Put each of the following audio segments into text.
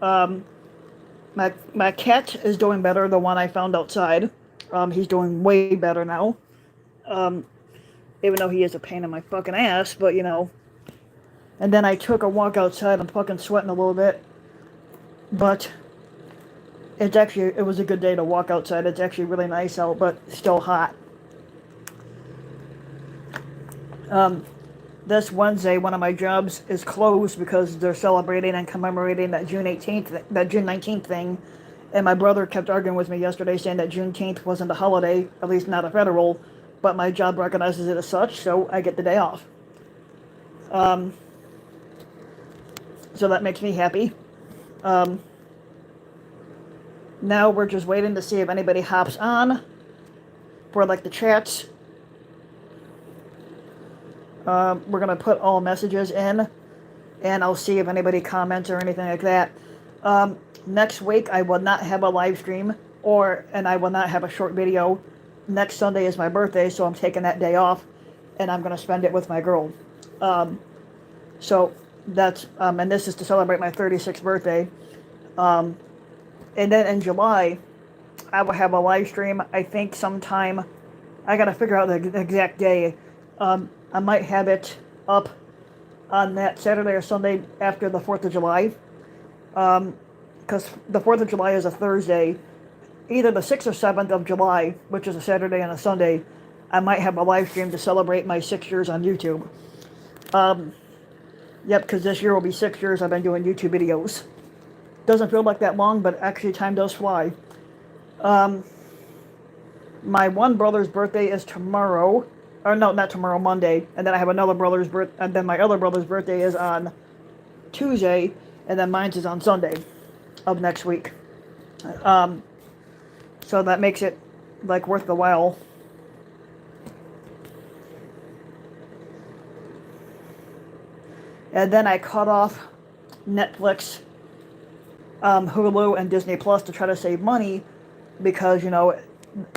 Um, my cat is doing better. The one I found outside, he's doing way better now. Um, Even though he is a pain in my fucking ass, but you know. And then I took a walk outside. I'm fucking sweating a little bit, but it was a good day to walk outside. It's actually really nice out, but still hot. Um, this Wednesday, one of my jobs is closed because they're celebrating and commemorating that June 19th thing. And my brother kept arguing with me yesterday, saying that Juneteenth wasn't a holiday, at least not a federal, but my job recognizes it as such, so I get the day off. Um, so that makes me happy. Um, Now we're just waiting to see if anybody hops on for like the chats. We're gonna put all messages in, and I'll see if anybody comments or anything like that. Next week I will not have a live stream, and I will not have a short video. Next Sunday is my birthday, so I'm taking that day off, and I'm gonna spend it with my girl. So that's and this is to celebrate my 36th birthday. And then in July, I will have a live stream. I think sometime. I gotta figure out the exact day. I might have it up on that Saturday or Sunday after the 4th of July. Because the 4th of July is a Thursday. Either the 6th or 7th of July, which is a Saturday and a Sunday, I might have a live stream to celebrate my 6 years on YouTube. Yep, because this year will be 6 years I've been doing YouTube videos. Doesn't feel like that long, but actually time does fly. My one brother's birthday is tomorrow. Or no, not tomorrow, Monday. And then I have another brother's birthday. And then my other brother's birthday is on Tuesday. And then mine's is on Sunday of next week. So that makes it like worth the while. And then I cut off Netflix, Hulu, and Disney Plus to try to save money because, you know,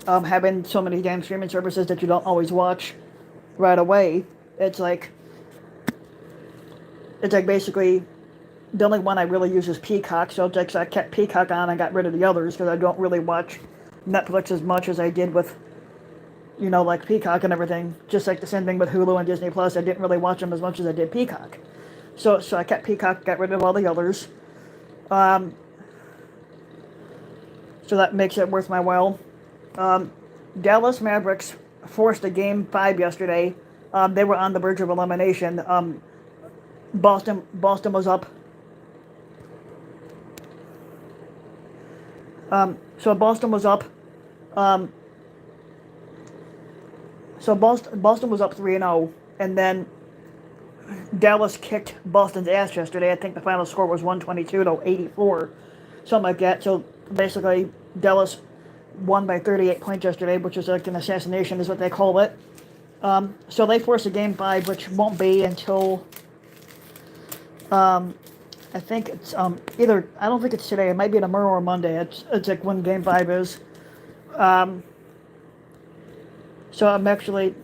having so many damn streaming services that you don't always watch right away, it's like basically the only one I really use is Peacock, so it's like I kept Peacock on and got rid of the others because I don't really watch Netflix as much as I did with, you know, like Peacock and everything. Just like the same thing with Hulu and Disney Plus, I didn't really watch them as much as I did Peacock. So I kept Peacock, got rid of all the others. So that makes it worth my while. Dallas Mavericks forced a Game 5 yesterday. They were on the verge of elimination. Boston was up. So Boston was up. Boston was up 3-0, and then Dallas kicked Boston's ass yesterday. I think the final score was 122-84, something like that. So basically, Dallas won by 38 points yesterday, which is like an assassination, is what they call it. So they forced a Game 5, which won't be until I think it's either, I don't think it's today. It might be tomorrow or Monday. It's like when Game 5 is. So I'm actually,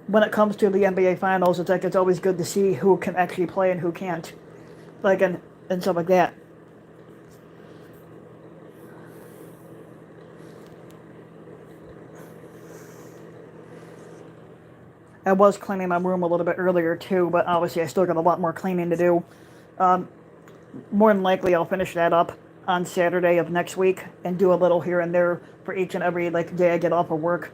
when it comes to the NBA Finals, it's like it's always good to see who can actually play and who can't, like and stuff like that. I was cleaning my room a little bit earlier too, but obviously I still got a lot more cleaning to do. More than likely I'll finish that up on Saturday of next week and do a little here and there for each and every like day I get off of work.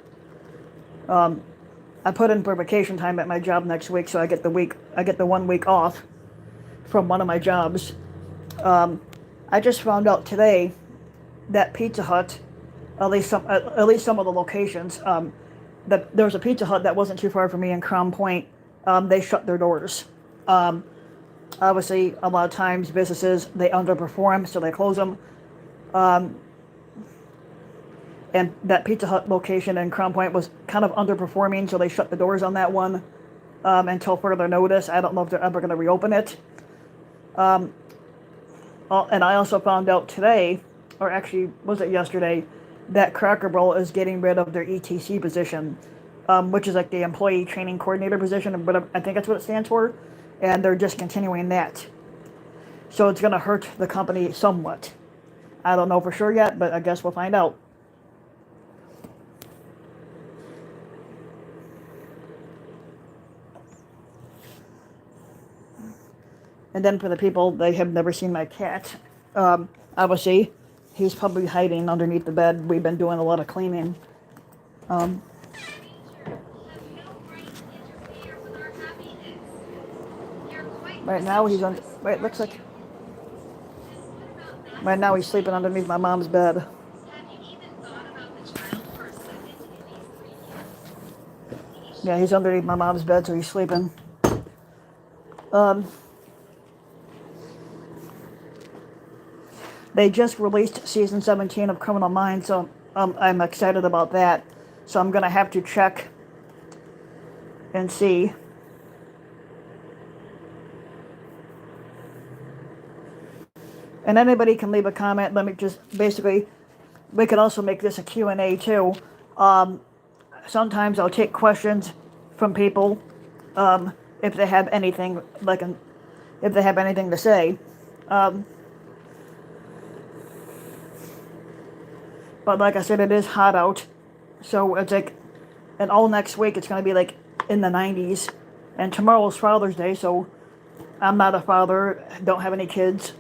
I put in for vacation time at my job next week, so I get the 1 week off from one of my jobs. I just found out today that Pizza Hut, at least some of the locations, that there was a Pizza Hut that wasn't too far from me in Crown Point. They shut their doors. Obviously, a lot of times businesses, they underperform, so they close them. And that Pizza Hut location in Crown Point was kind of underperforming, so they shut the doors on that one until further notice. I don't know if they're ever going to reopen it. And I also found out today, or actually was it yesterday, that Cracker Barrel is getting rid of their ETC position, which is like the Employee Training Coordinator position, but I think that's what it stands for, and they're discontinuing that. So it's going to hurt the company somewhat. I don't know for sure yet, but I guess we'll find out. And then for the people, they have never seen my cat. Obviously, he's probably hiding underneath the bed. We've been doing a lot of cleaning. Right now he's on. Right, looks like. Right now he's sleeping underneath my mom's bed. Yeah, he's underneath my mom's bed, so he's sleeping. They just released season 17 of Criminal Minds, so I'm excited about that. So I'm gonna have to check and see. And anybody can leave a comment. Let me just basically, we could also make this a Q&A too. Sometimes I'll take questions from people if they have anything if they have anything to say. But like I said, it is hot out, so it's like, and all next week it's going to be like in the 90s. And tomorrow's Father's Day, so I'm not a father, don't have any kids.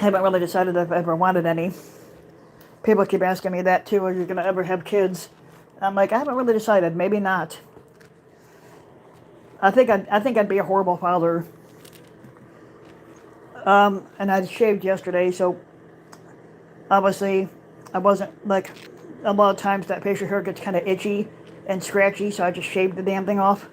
Haven't really decided if I ever wanted any. People keep asking me that too, are you going to ever have kids? I'm like, I haven't really decided, maybe not. I think I'd be a horrible father. And I shaved yesterday, so obviously I wasn't, like, a lot of times that facial hair gets kind of itchy and scratchy, so I just shaved the damn thing off.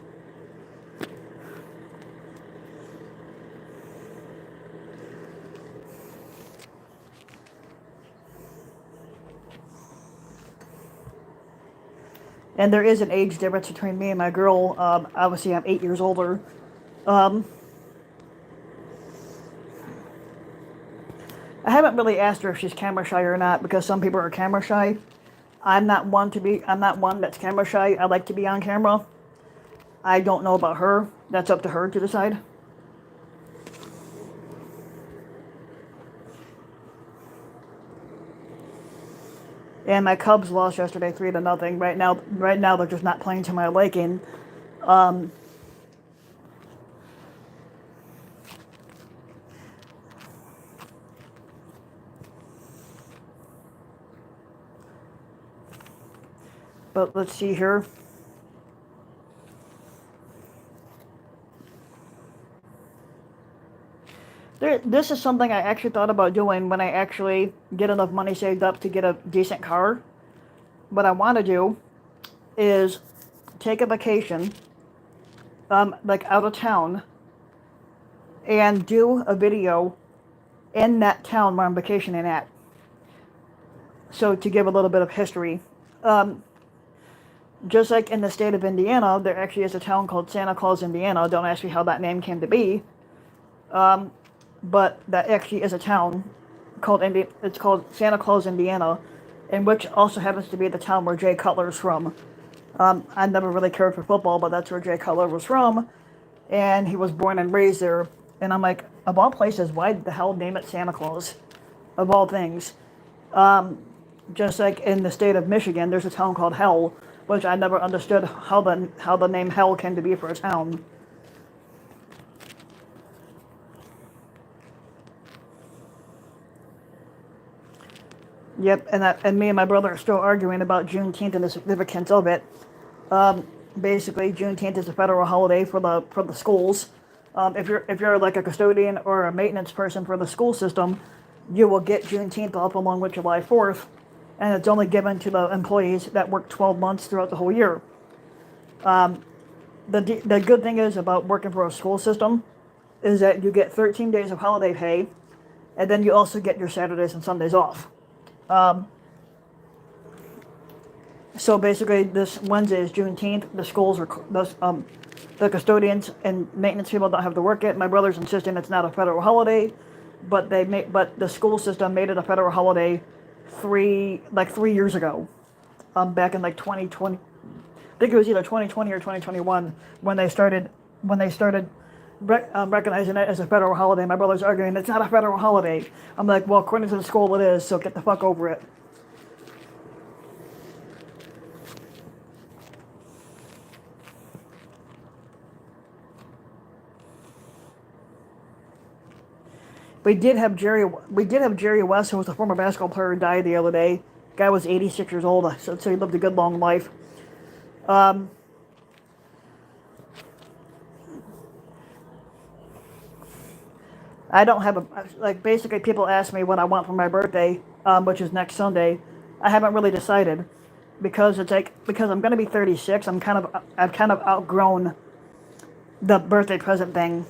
And there is an age difference between me and my girl. Obviously I'm 8 years older. I haven't really asked her if she's camera shy or not, because some people are camera shy. I'm not one that's camera shy. I like to be on camera. I don't know about her. That's up to her to decide. And my Cubs lost yesterday 3-0. Right now they're just not playing to my liking. But let's see here. This is something I actually thought about doing when I actually get enough money saved up to get a decent car. What I want to do is take a vacation, like out of town, and do a video in that town where I'm vacationing at. So to give a little bit of history. Just like in the state of Indiana, there actually is a town called Santa Claus, Indiana. Don't ask me how that name came to be. But that actually is a town called it's called Santa Claus, Indiana, and which also happens to be the town where Jay Cutler's from. I never really cared for football, but that's where Jay Cutler was from, and he was born and raised there. And I'm like, of all places, why the hell name it Santa Claus? Of all things. Just like in the state of Michigan, there's a town called Hell, which I never understood how the name Hell came to be for a town. Yep, and me and my brother are still arguing about Juneteenth and the significance of it. Basically, Juneteenth is a federal holiday for the schools. If you're like a custodian or a maintenance person for the school system, you will get Juneteenth off along with July 4th, and it's only given to the employees that work 12 months throughout the whole year. The good thing is about working for a school system is that you get 13 days of holiday pay, and then you also get your Saturdays and Sundays off. So basically, this Wednesday is Juneteenth. The schools are the custodians and maintenance people don't have to work it. My brother's insisting it's not a federal holiday, but the school system made it a federal holiday 3 years ago. Back in like 2020, I think it was either 2020 or 2021 when they started recognizing it as a federal holiday. My brother's arguing it's not a federal holiday. I'm like, well, according to the school it is, so get the fuck over it. We did have Jerry West, who was a former basketball player, died the other day. Guy was 86 years old, so he lived a good long life. Um, I don't have a like. Basically, people ask me what I want for my birthday, which is next Sunday. I haven't really decided because because I'm gonna be 36. I've kind of outgrown the birthday present thing.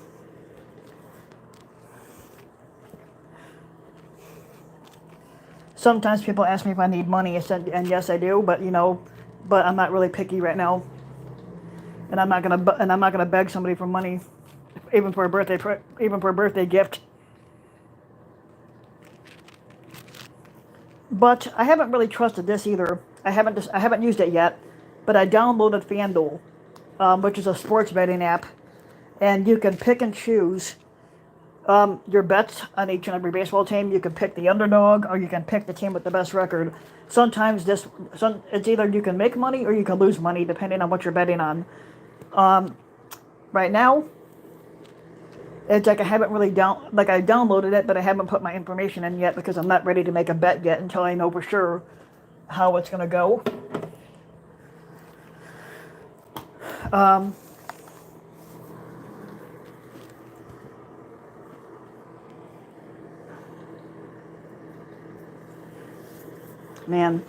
Sometimes people ask me if I need money, and yes, I do. But I'm not really picky right now, and I'm not gonna beg somebody for money, even for a birthday gift. But I haven't really trusted this either. I haven't used it yet, but I downloaded FanDuel, which is a sports betting app, and you can pick and choose your bets on each and every baseball team. You can pick the underdog, or you can pick the team with the best record. Sometimes it's either you can make money or you can lose money depending on what you're betting on. Right now, it's like I haven't really I downloaded it, but I haven't put my information in yet because I'm not ready to make a bet yet until I know for sure how it's gonna go. Um, Man,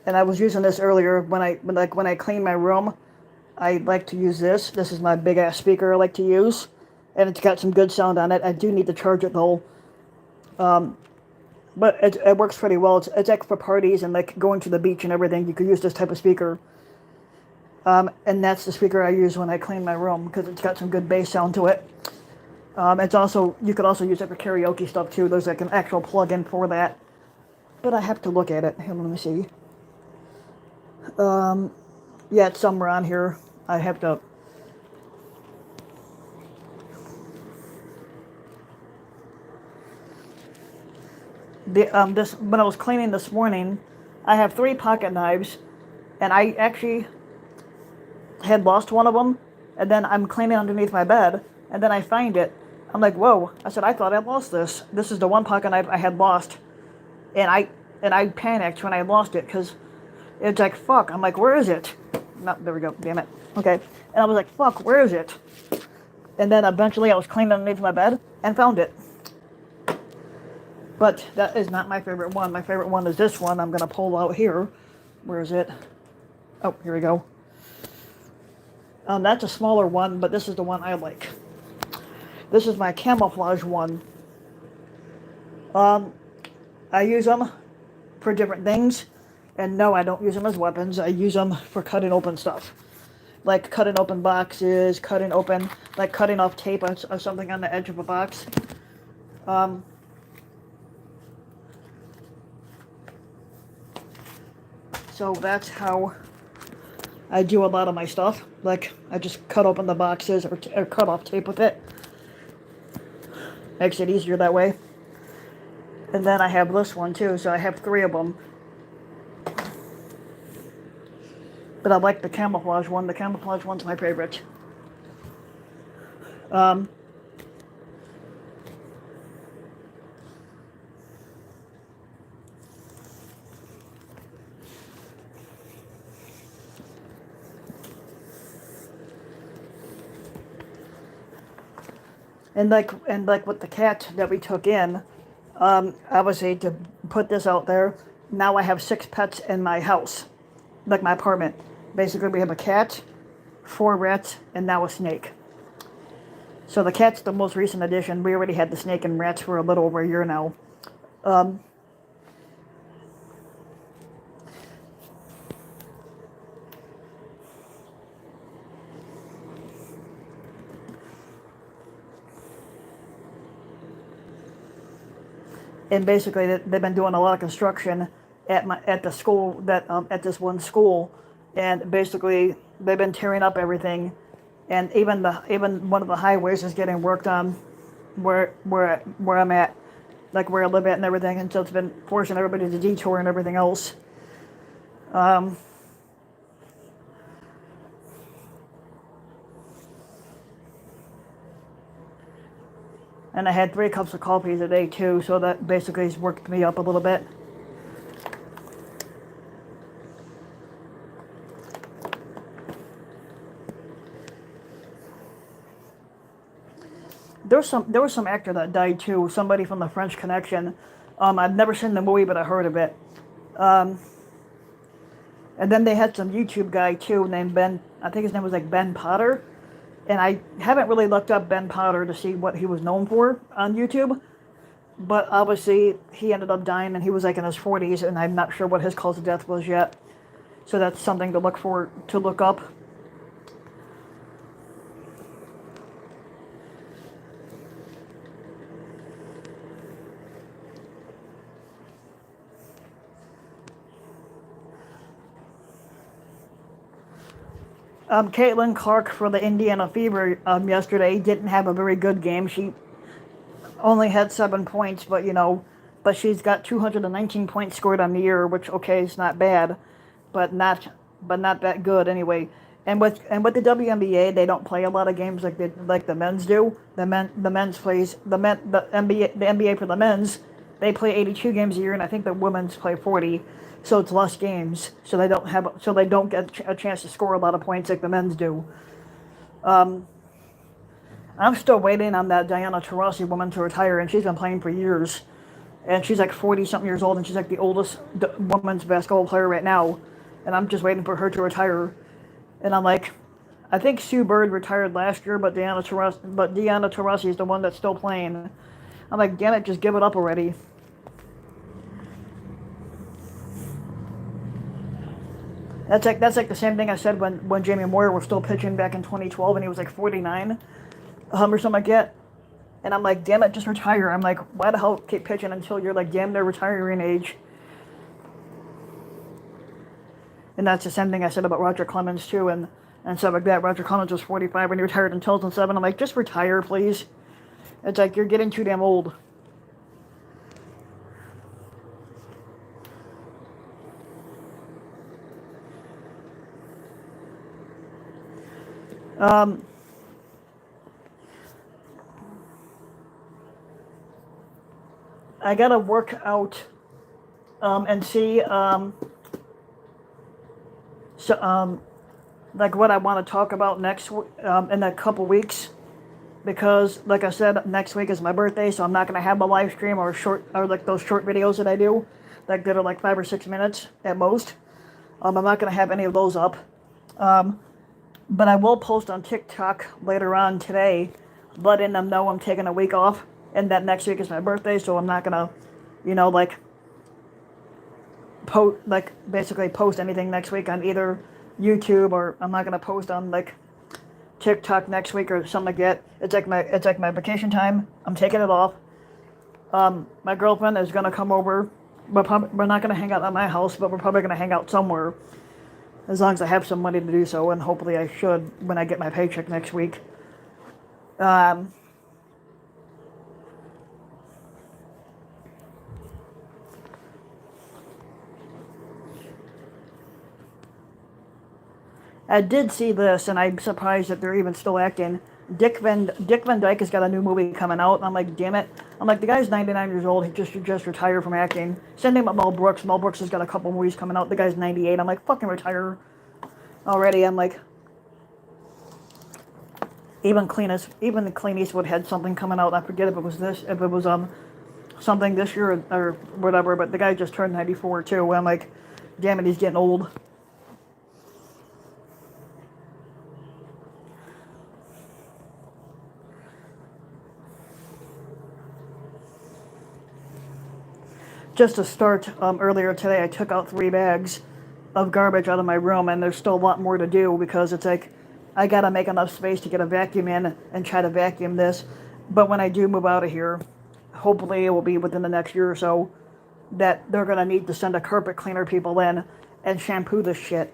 and I was using this earlier when I clean my room. I like to use this. This is my big ass speaker I like to use, and it's got some good sound on it. I do need to charge it though, but it works pretty well. It's like for parties and like going to the beach and everything. You could use this type of speaker, and that's the speaker I use when I clean my room because it's got some good bass sound to it. It's also you could also use it for karaoke stuff too. There's like an actual plug-in for that, but I have to look at it. Here, let me see. Yeah, it's somewhere on here. I have to. This when I was cleaning this morning, I have 3 pocket knives, and I actually had lost one of them, and then I'm cleaning underneath my bed, and then I find it. I'm like, whoa! I said I thought I lost this. This is the one pocket knife I had lost, and I panicked when I lost it because it's like fuck. I'm like, where is it? No, there we go. Damn it. Okay, and I was like, fuck, where is it? And then eventually I was cleaning underneath my bed and found it. But that is not my favorite one. My favorite one is this one I'm going to pull out here. Where is it? Oh, here we go. That's a smaller one, but this is the one I like. This is my camouflage one. I use them for different things. And no, I don't use them as weapons. I use them for cutting open stuff. Like cutting open boxes, cutting off tape or something on the edge of a box. So that's how I do a lot of my stuff. Like, I just cut open the boxes or cut off tape with it. Makes it easier that way. And then I have this one too, so I have 3 of them. But I like the camouflage one. The camouflage one's my favorite. And like with the cat that we took in, obviously to put this out there, now I have 6 pets in my house, like my apartment. Basically, we have a cat, 4 rats, and now a snake. So the cat's the most recent addition. We already had the snake and rats for a little over a year now. And basically, they've been doing a lot of construction at the school at this one school, and basically they've been tearing up everything and even one of the highways is getting worked on where I'm at, like where I live at and everything, and so it's been forcing everybody to detour and everything else. Um, and I had 3 cups of coffee today too, so that basically has worked me up a little bit. There was some actor that died too, somebody from the French Connection. I've never seen the movie, but I heard of it. Um, and then they had some YouTube guy too named Ben. I think his name was like Ben Potter. And I haven't really looked up Ben Potter to see what he was known for on YouTube. But obviously, he ended up dying, and he was like in his 40s, and I'm not sure what his cause of death was yet. So that's something to look up. Caitlin Clark for the Indiana Fever yesterday didn't have a very good game. She only had 7 points, but she's got 219 points scored on the year, which okay, is not bad, but not that good anyway. And with the WNBA, they don't play a lot of games like the men's do. The NBA for the men's, they play 82 games a year, and I think the women's play 40. So it's less games. So they don't get a chance to score a lot of points like the men's do. Um, I'm still waiting on that Diana Taurasi woman to retire, and she's been playing for years. And she's like 40 something years old, and she's like the oldest women's basketball player right now. And I'm just waiting for her to retire. And I'm like, I think Sue Bird retired last year, but Diana Taurasi is the one that's still playing. I'm like, damn it, just give it up already. That's like the same thing I said when Jamie Moyer was still pitching back in 2012, and he was like 49, or something like that. And I'm like, damn it, just retire. I'm like, why the hell keep pitching until you're like damn near retiring age? And that's the same thing I said about Roger Clemens too, and stuff like that. Roger Clemens was 45 when he retired in 2007. I'm like, just retire, please. It's like you're getting too damn old. Um, I gotta work out and see so like what I want to talk about next in a couple weeks, because like I said, next week is my birthday, so I'm not gonna have a live stream or like those short videos that I do that are like 5 or 6 minutes at most. I'm not gonna have any of those up. But I will post on TikTok later on today, letting them know I'm taking a week off and that next week is my birthday, so I'm not gonna, like basically post anything next week on either YouTube, or I'm not gonna post on like TikTok next week or something like that. It's like my vacation time. I'm taking it off. My girlfriend is gonna come over. We're not gonna hang out at my house, but we're probably gonna hang out somewhere, as long as I have some money to do so, and hopefully I should when I get my paycheck next week. Um, I did see this, and I'm surprised that they're even still acting. Dick Van Dyke has got a new movie coming out, and I'm like, damn it. I'm like, the guy's 99 years old. He just retired from acting. Same thing with Mel Brooks. Mel Brooks has got a couple movies coming out. The guy's 98. I'm like, fucking retire already. I'm like, even Clint Eastwood had something coming out. I forget if it was something this year or whatever. But the guy just turned 94 too. I'm like, damn it, he's getting old. Just to start, earlier today, I took out 3 bags of garbage out of my room, and there's still a lot more to do, because it's like I gotta make enough space to get a vacuum in and try to vacuum this. But when I do move out of here, hopefully it will be within the next year or so, that they're gonna need to send a carpet cleaner people in and shampoo this shit.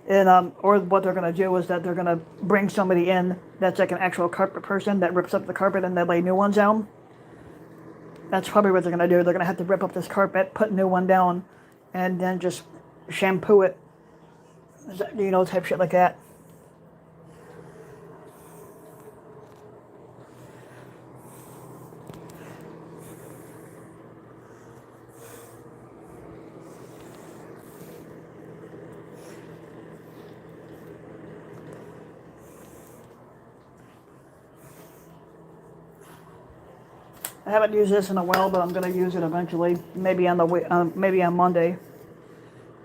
And or what they're gonna do is that they're gonna bring somebody in that's like an actual carpet person that rips up the carpet and they lay new ones down. That's probably what they're gonna do. They're gonna have to rip up this carpet, put a new one down, and then just shampoo it. You know, type shit like that. I haven't used this in a while, but I'm gonna use it eventually. Maybe on maybe on Monday.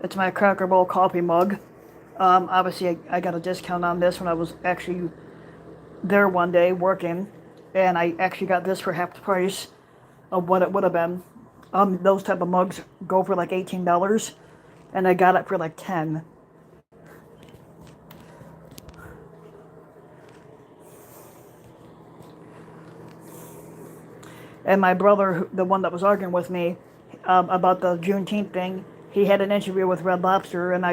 It's my Cracker Bowl coffee mug. Obviously, I got a discount on this when I was actually there one day working, and I actually got this for half the price of what it would have been. Those type of mugs go for like $18, and I got it for like 10. And my brother, the one that was arguing with me about the Juneteenth thing, he had an interview with Red Lobster, and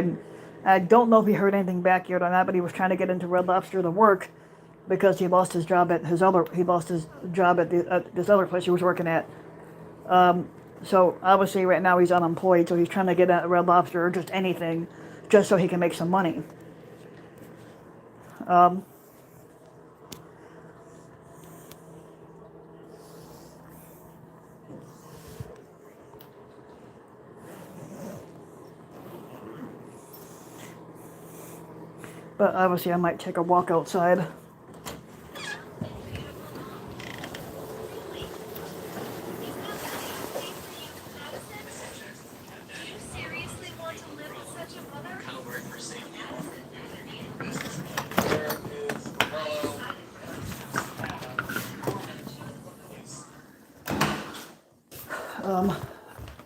I don't know if he heard anything back yet or not, but he was trying to get into Red Lobster to work because he lost his job at this other place he was working at. So obviously right now he's unemployed, so he's trying to get at Red Lobster or just anything, just so he can make some money. But obviously I might take a walk outside.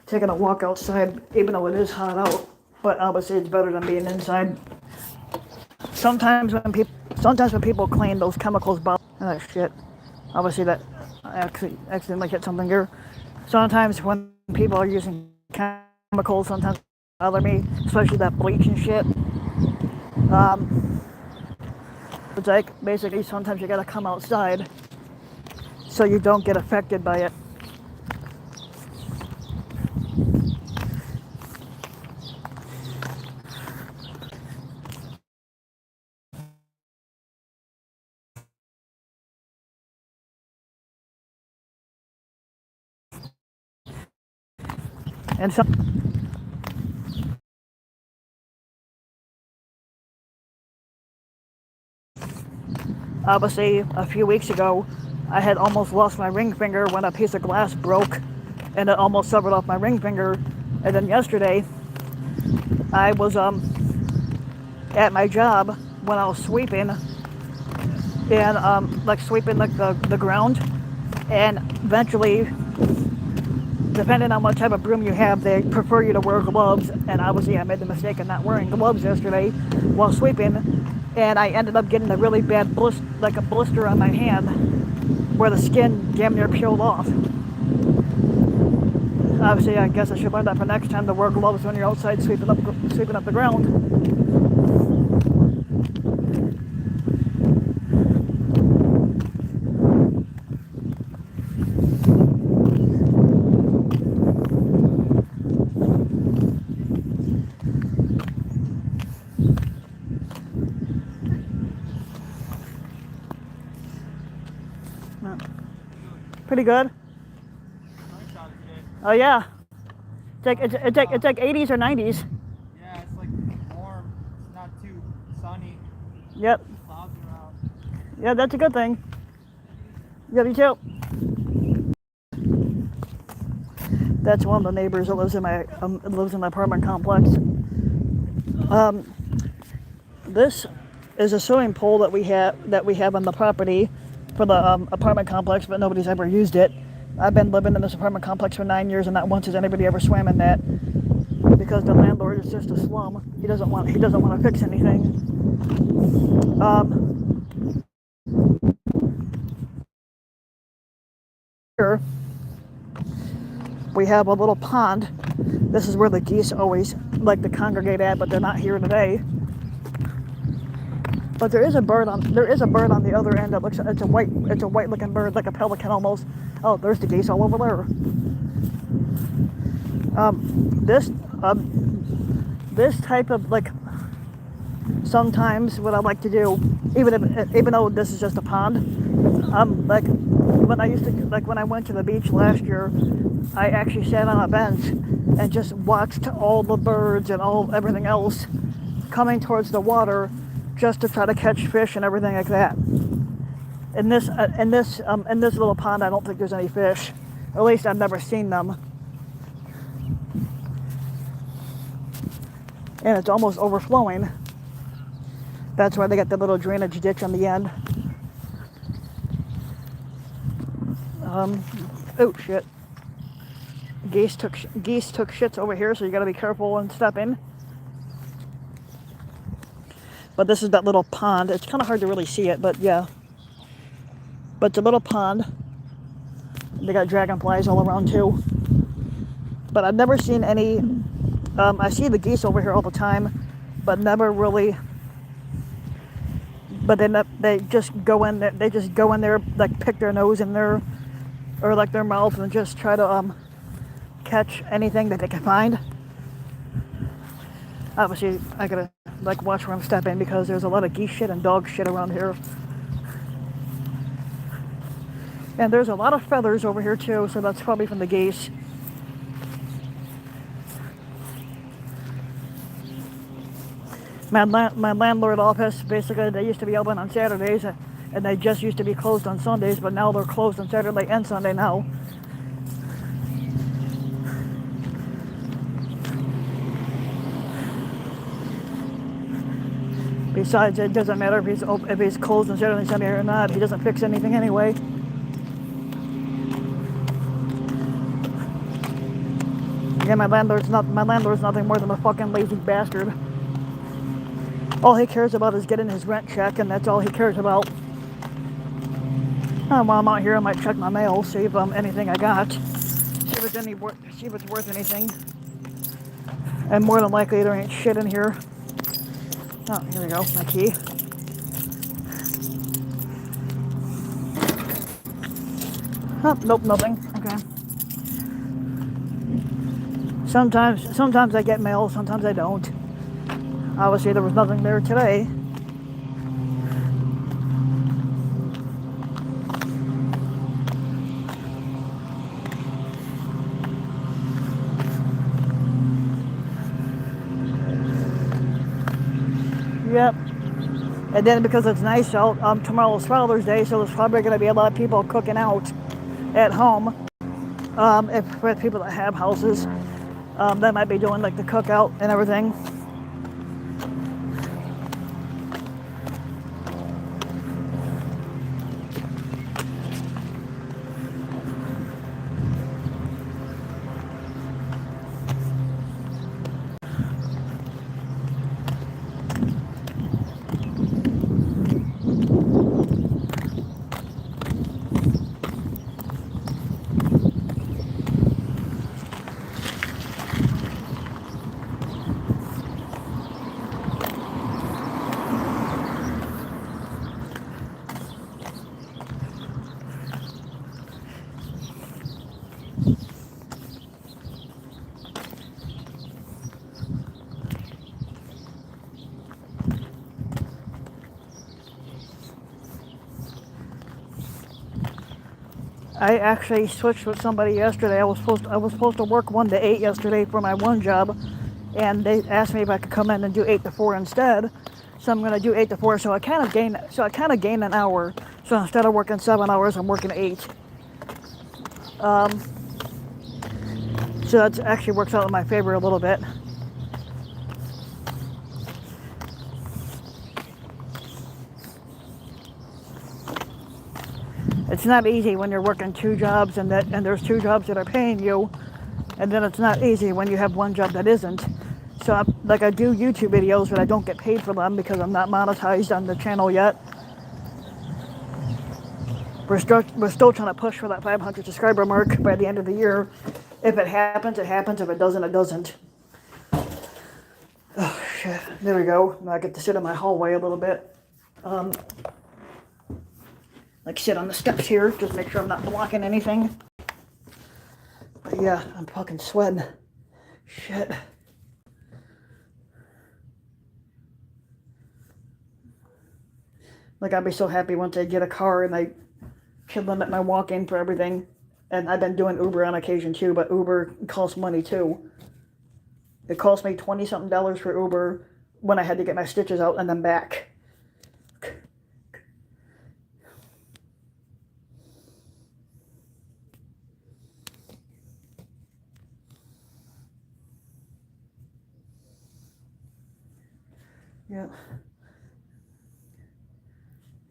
Taking a walk outside, even though it is hot out, but obviously it's better than being inside. Sometimes when people clean those chemicals, oh shit, obviously that I accidentally hit something here. Sometimes when people are using chemicals, sometimes bother me, especially that bleach and shit. It's like basically sometimes you gotta come outside so you don't get affected by it. And obviously a few weeks ago I had almost lost my ring finger when a piece of glass broke and it almost severed off my ring finger. And then yesterday I was at my job when I was sweeping and like sweeping like the ground, and eventually, depending on what type of broom you have, they prefer you to wear gloves. And obviously I made the mistake of not wearing gloves yesterday while sweeping, and I ended up getting a really bad blister on my hand where the skin damn near peeled off. Obviously I guess I should learn that for next time, to wear gloves when you're outside sweeping up the ground. Pretty good. Oh yeah. It's like 80s or 90s. Yeah, it's like warm. It's not too sunny. Yep. Clouds are out. Yeah, that's a good thing. Yeah, me too. That's one of the neighbors that lives in my apartment complex. This is a swimming pool that we have on the property for the apartment complex, but nobody's ever used it. I've been living in this apartment complex for 9 years, and not once has anybody ever swam in that, because the landlord is just a slum. He doesn't want to fix anything. Here we have a little pond. This is where the geese always like to congregate at, but they're not here today. But there is a bird on the other end that looks, it's a white looking bird, like a pelican almost. Oh, there's the geese all over there. This this type of, like, sometimes what I like to do, even though this is just a pond, like when I went to the beach last year, I actually sat on a bench and just watched all the birds and everything else coming towards the water, just to try to catch fish and everything like that. In this little pond, I don't think there's any fish. Or at least I've never seen them. And it's almost overflowing. That's why they got the little drainage ditch on the end. Oh shit. Geese took shits over here, so you gotta be careful when stepping. But this is that little pond. It's kind of hard to really see it, but yeah. But it's a little pond. They got dragonflies all around too. But I've never seen any. I see the geese over here all the time, but never really. But they just go in there. They just go in there, like pick their nose in there, or like their mouth, and just try to catch anything that they can find. Obviously, I gotta like watch where I'm stepping because there's a lot of geese shit and dog shit around here. And there's a lot of feathers over here too, so that's probably from the geese. My landlord office, basically, they used to be open on Saturdays, and they just used to be closed on Sundays, but now they're closed on Saturday and Sunday now. Besides, it doesn't matter if he's closed on Saturday and Sunday or not. He doesn't fix anything anyway. Yeah, my landlord's nothing more than a fucking lazy bastard. All he cares about is getting his rent check, and that's all he cares about. While I'm out here, I might check my mail, see if anything I got, see if it's worth anything. And more than likely, there ain't shit in here. Oh, here we go, my key. Oh, nope, nothing. Okay. Sometimes I get mail, sometimes I don't. Obviously, there was nothing there today. Yep. And then because it's nice out, tomorrow's Father's Day, so there's probably going to be a lot of people cooking out at home. If with people that have houses, they might be doing like the cookout and everything. I actually switched with somebody yesterday. I was supposed to work 1 to 8 yesterday for my one job, and they asked me if I could come in and do 8 to 4 instead. So I'm gonna do 8 to 4. So I kind of gained an hour. So instead of working 7 hours, I'm working 8. So that actually works out in my favor a little bit. It's not easy when you're working 2 jobs and there's 2 jobs that are paying you, and then it's not easy when you have one job that isn't. So I do YouTube videos, but I don't get paid for them because I'm not monetized on the channel yet. We're still trying to push for that 500 subscriber mark by the end of the year. If it happens, it happens. If it doesn't, it doesn't. Oh shit! There we go. Now I get to sit in my hallway a little bit. Um, like sit on the steps here, just make sure I'm not blocking anything. But yeah, I'm fucking sweating. Shit. Like, I'd be so happy once I get a car and I can limit my walking for everything. And I've been doing Uber on occasion too, but Uber costs money too. It cost me 20 something dollars for Uber when I had to get my stitches out and then back. Yeah.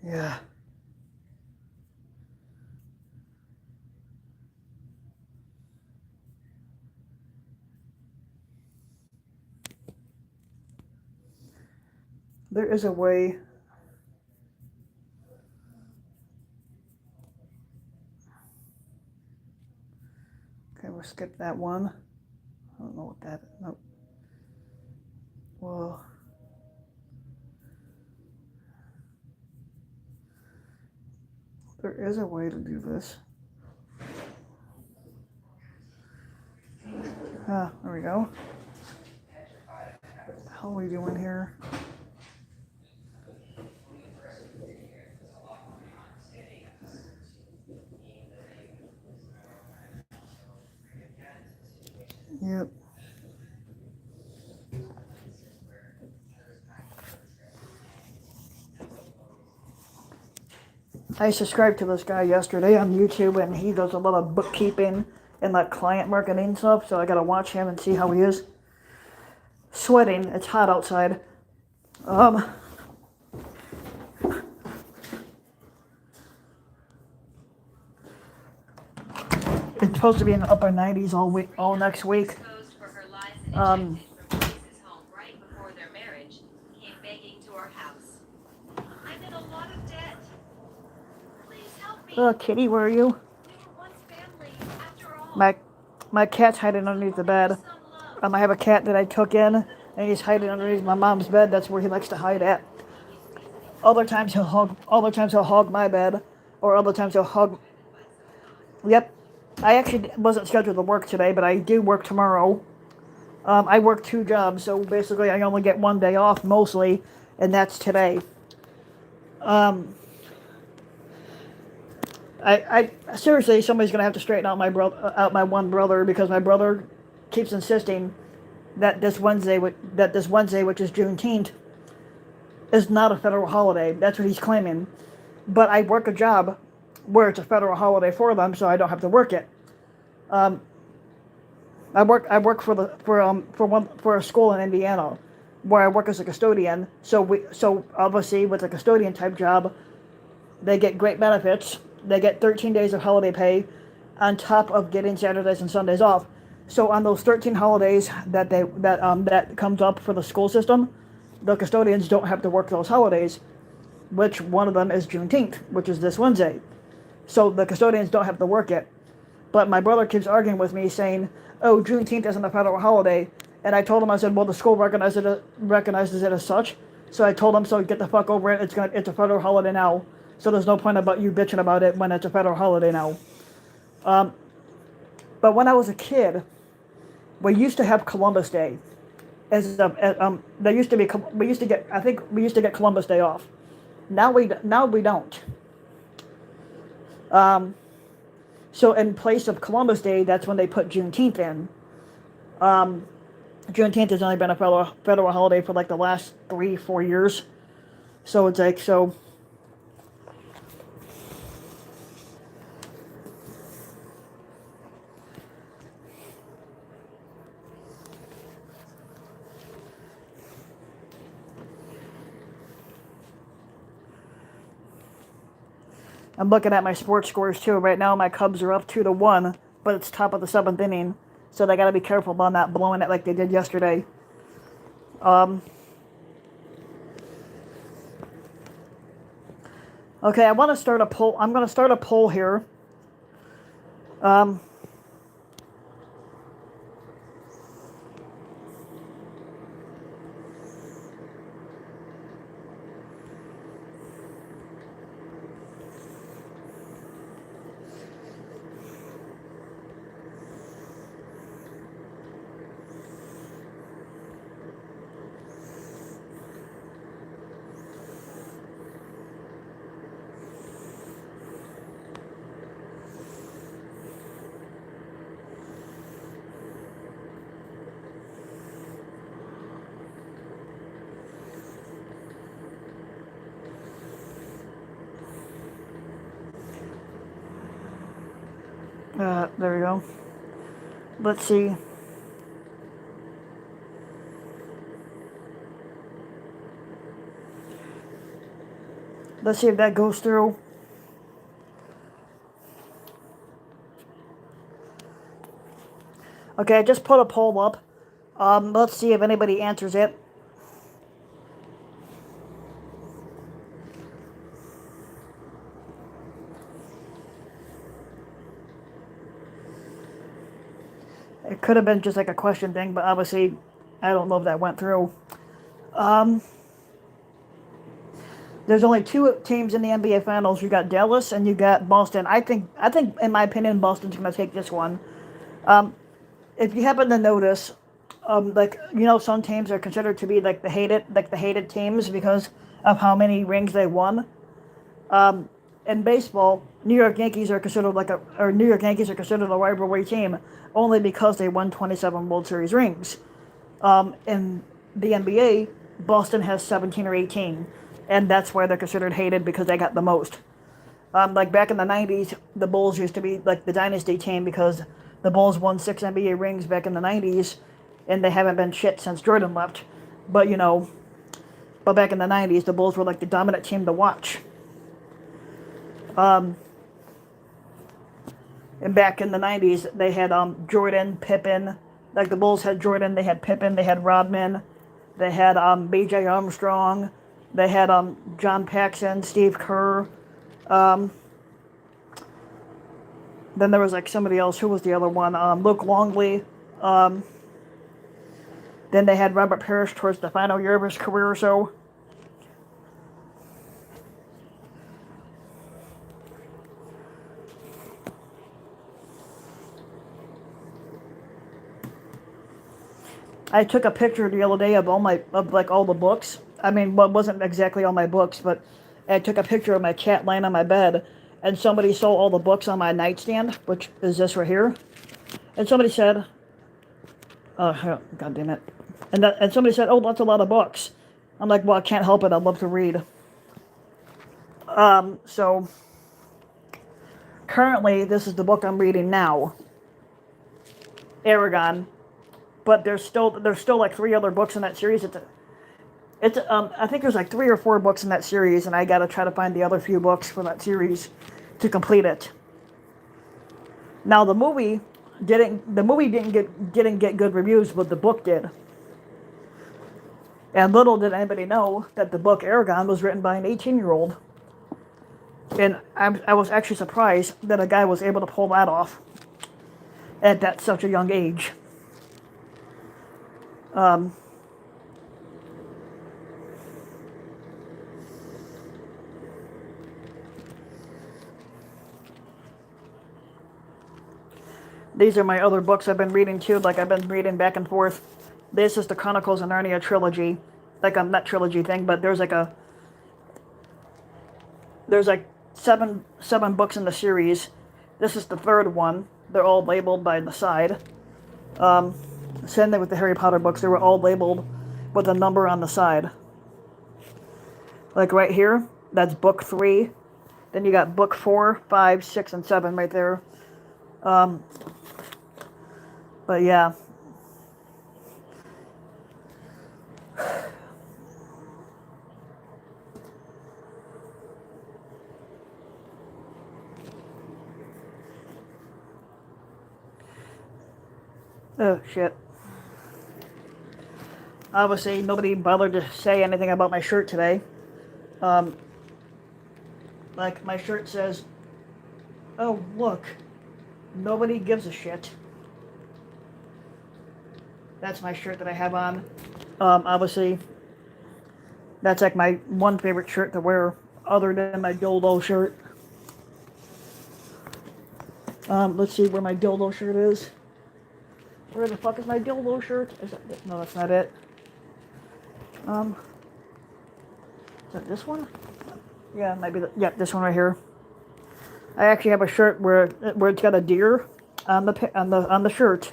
Yeah. There is a way. Okay, we'll skip that one. I don't know what that is. Nope. Well, there is a way to do this. Ah, there we go. How are we doing here? Yep. I subscribed to this guy yesterday on YouTube, and he does a lot of bookkeeping and like client marketing stuff, so I gotta watch him and see how he is. Sweating, it's hot outside. It's supposed to be in the upper 90s all week, all next week. Kitty, where are you? My cat's hiding underneath the bed. I have a cat that I took in, and he's hiding underneath my mom's bed. That's where he likes to hide at. Other times he'll hog my bed, or other times he'll hog. Yep. I actually wasn't scheduled to work today, but I do work tomorrow. I work 2 jobs, so basically I only get 1 day off mostly, and that's today. I seriously, somebody's gonna have to straighten out my one brother, because my brother keeps insisting that this Wednesday, which is Juneteenth, is not a federal holiday. That's what he's claiming. But I work a job where it's a federal holiday for them, so I don't have to work it. I work for a school in Indiana, where I work as a custodian. So obviously with a custodian type job, they get great benefits. They get 13 days of holiday pay, on top of getting Saturdays and Sundays off. So on those 13 holidays that comes up for the school system, the custodians don't have to work those holidays, which one of them is Juneteenth, which is this Wednesday. So the custodians don't have to work it. But my brother keeps arguing with me, saying, "Oh, Juneteenth isn't a federal holiday." And I told him, I said, "Well, the school recognizes it as such." So I told him, "So get the fuck over it. It's a federal holiday now. So there's no point about you bitching about it when it's a federal holiday now." But when I was a kid, we used to have Columbus Day. There used to be we used to get Columbus Day off. Now we don't. So in place of Columbus Day, that's when they put Juneteenth in. Juneteenth has only been a federal holiday for like the last 3-4 years. So it's like, so. I'm looking at my sports scores too. Right now my Cubs are up 2-1, but it's top of the 7th inning. So they got to be careful about not blowing it like they did yesterday. Okay, I want to start a poll. I'm going to start a poll here. There we go. Let's see. Let's see if that goes through. Okay, I just put a poll up. Let's see if anybody answers it. It could have been just like a question thing, but obviously, I don't know if that went through. There's only two teams in the NBA Finals. You got Dallas and you got Boston. I think, in my opinion, Boston's going to take this one. If you happen to notice, like some teams are considered to be like the hated teams because of how many rings they won. In baseball, New York Yankees are considered a rivalry team only because they won 27 World Series rings. In the NBA, Boston has 17 or 18, and that's why they're considered hated because they got the most. Like back in the 90s, the Bulls used to be like the dynasty team because the Bulls won 6 NBA rings back in the 90s, and they haven't been shit since Jordan left. But back in the 90s, the Bulls were like the dominant team to watch. And back in the 90s, they had Jordan, Pippen. Like the Bulls had Jordan, they had Pippen, they had Rodman, they had B.J. Armstrong, they had John Paxson, Steve Kerr. Then there was like somebody else. Who was the other one? Luke Longley. Then they had Robert Parrish towards the final year of his career or so. I took a picture the other day of all the books. I mean, well, it wasn't exactly all my books, but I took a picture of my cat laying on my bed, and somebody saw all the books on my nightstand, which is this right here. And somebody said, "Oh, God damn it!" And somebody said, "Oh, that's a lot of books." I'm like, "Well, I can't help it. I love to read." So currently, this is the book I'm reading now, Aragon. But there's still like 3 other books in that series. I think there's like 3 or 4 books in that series, and I gotta try to find the other few books for that series to complete it. Now the movie didn't get good reviews, but the book did. And little did anybody know that the book Aragon was written by an 18-year-old. And I was actually surprised that a guy was able to pull that off at such a young age. These are my other books I've been reading too. Like I've been reading back and forth. This is the Chronicles of Narnia trilogy. Like not trilogy thing, but there's like seven books in the series. This is the 3rd one. They're all labeled by the side. Same thing with the Harry Potter books. They were all labeled with a number on the side. Like right here, that's book 3. Then you got book 4, 5, 6, and 7 right there. But yeah. Oh, shit. Obviously, nobody bothered to say anything about my shirt today. Like, my shirt says, "Oh, look, nobody gives a shit." That's my shirt that I have on. Obviously, that's like my one favorite shirt to wear, other than my dildo shirt. Let's see where my dildo shirt is. Where the fuck is my dildo shirt? No, that's not it. Is that this one? Yeah, maybe. This one right here. I actually have a shirt where it's got a deer on the shirt,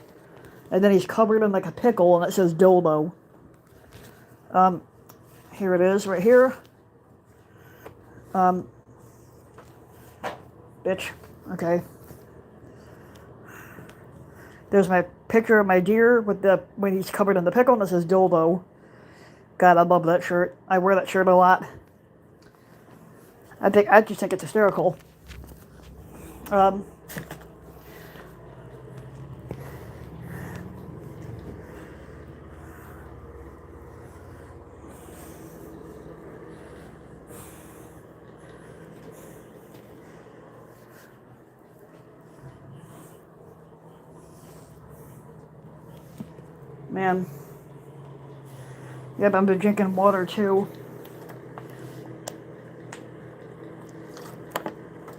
and then he's covered in like a pickle, and it says dildo. Here it is, right here. Bitch. Okay. There's my picture of my deer with the when he's covered in the pickle, and it says dildo. God, I love that shirt. I wear that shirt a lot. I just think it's hysterical. Um, man. Yep, I've been drinking water too.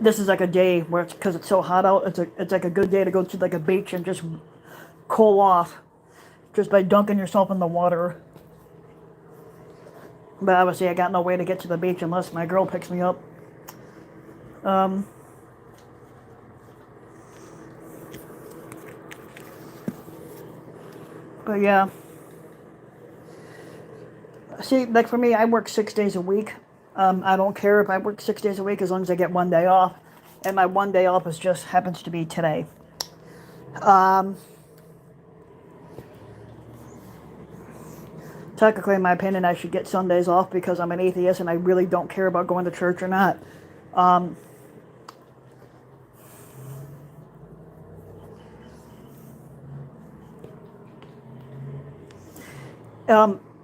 This is like a day where because it's so hot out. It's like a good day to go to like a beach and just cool off, just by dunking yourself in the water. But obviously, I got no way to get to the beach unless my girl picks me up. Um, but yeah. See, like for me, I work 6 days a week. I don't care if I work 6 days a week as long as I get one day off. And my one day off is just happens to be today. Technically, in my opinion, I should get Sundays off because I'm an atheist and I really don't care about going to church or not. Um,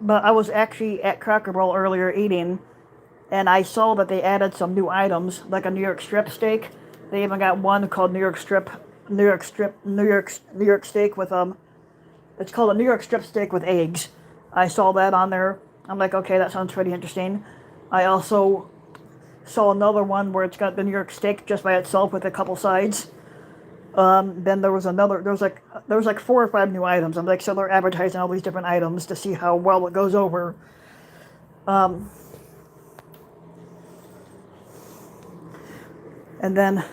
but I was actually at Cracker Barrel earlier eating, and I saw that they added some new items, like a New York strip steak. They even got one called New York steak with It's called a New York strip steak with eggs. I saw that on there. I'm like, okay, that sounds pretty interesting. I also saw another one where it's got the New York steak just by itself with a couple sides. Then there was another. There was like 4 or 5 new items. I'm like, so they're advertising all these different items to see how well it goes over. And then,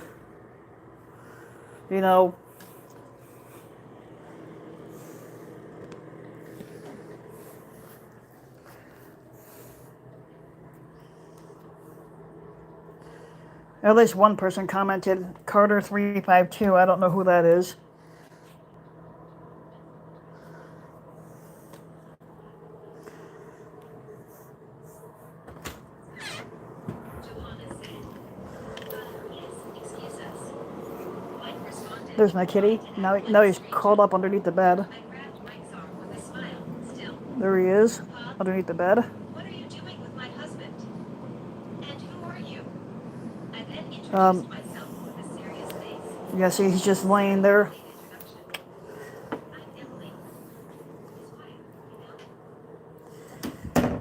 you know, at least one person commented, Carter352. I don't know who that is. There's my kitty. Now he's crawled up underneath the bed. There he is, underneath the bed. What are you doing with my husband? And who are you? I then introduced myself with a serious face. Yeah, see, he's just laying there. I'm Emily, his wife, you know?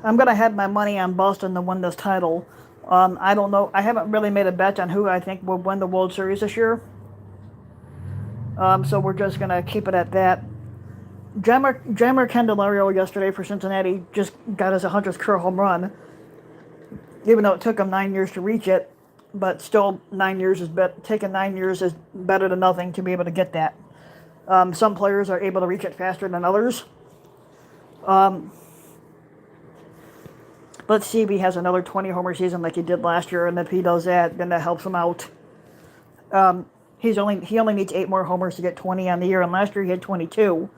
I'm gonna have my money on Boston to win this title. I don't know. I haven't really made a bet on who I think will win the World Series this year. So we're just gonna keep it at that. Jammer Candelario yesterday for Cincinnati just got his 100th career home run, even though it took him 9 years to reach it. But still, 9 years is taking 9 years is better than nothing to be able to get that. Some players are able to reach it faster than others. Let's see if he has another 20 homer season like he did last year, and if he does that, then that helps him out. He only needs 8 more homers to get 20 on the year, and last year he had 22,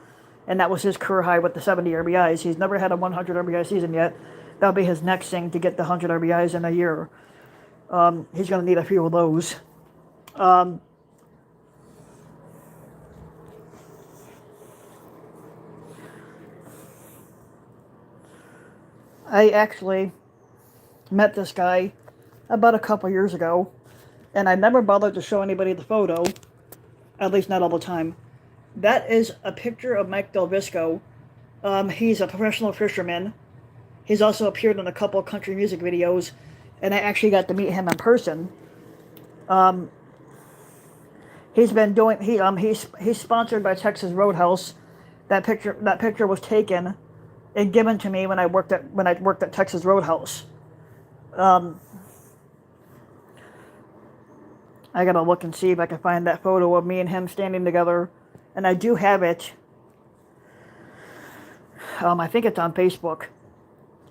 and that was his career high with the 70 RBIs. He's never had a 100 RBI season yet. That'll be his next thing to get the 100 RBIs in a year. He's going to need a few of those. I actually met this guy about a couple years ago, and I never bothered to show anybody the photo, at least not all the time. That is a picture of Mike Del Visco. He's a professional fisherman. He's also appeared in a couple of country music videos, and I actually got to meet him in person. He's sponsored by Texas Roadhouse. That picture was taken and given to me when I worked at Texas Roadhouse. I gotta look and see if I can find that photo of me and him standing together, and I do have it. I think it's on Facebook,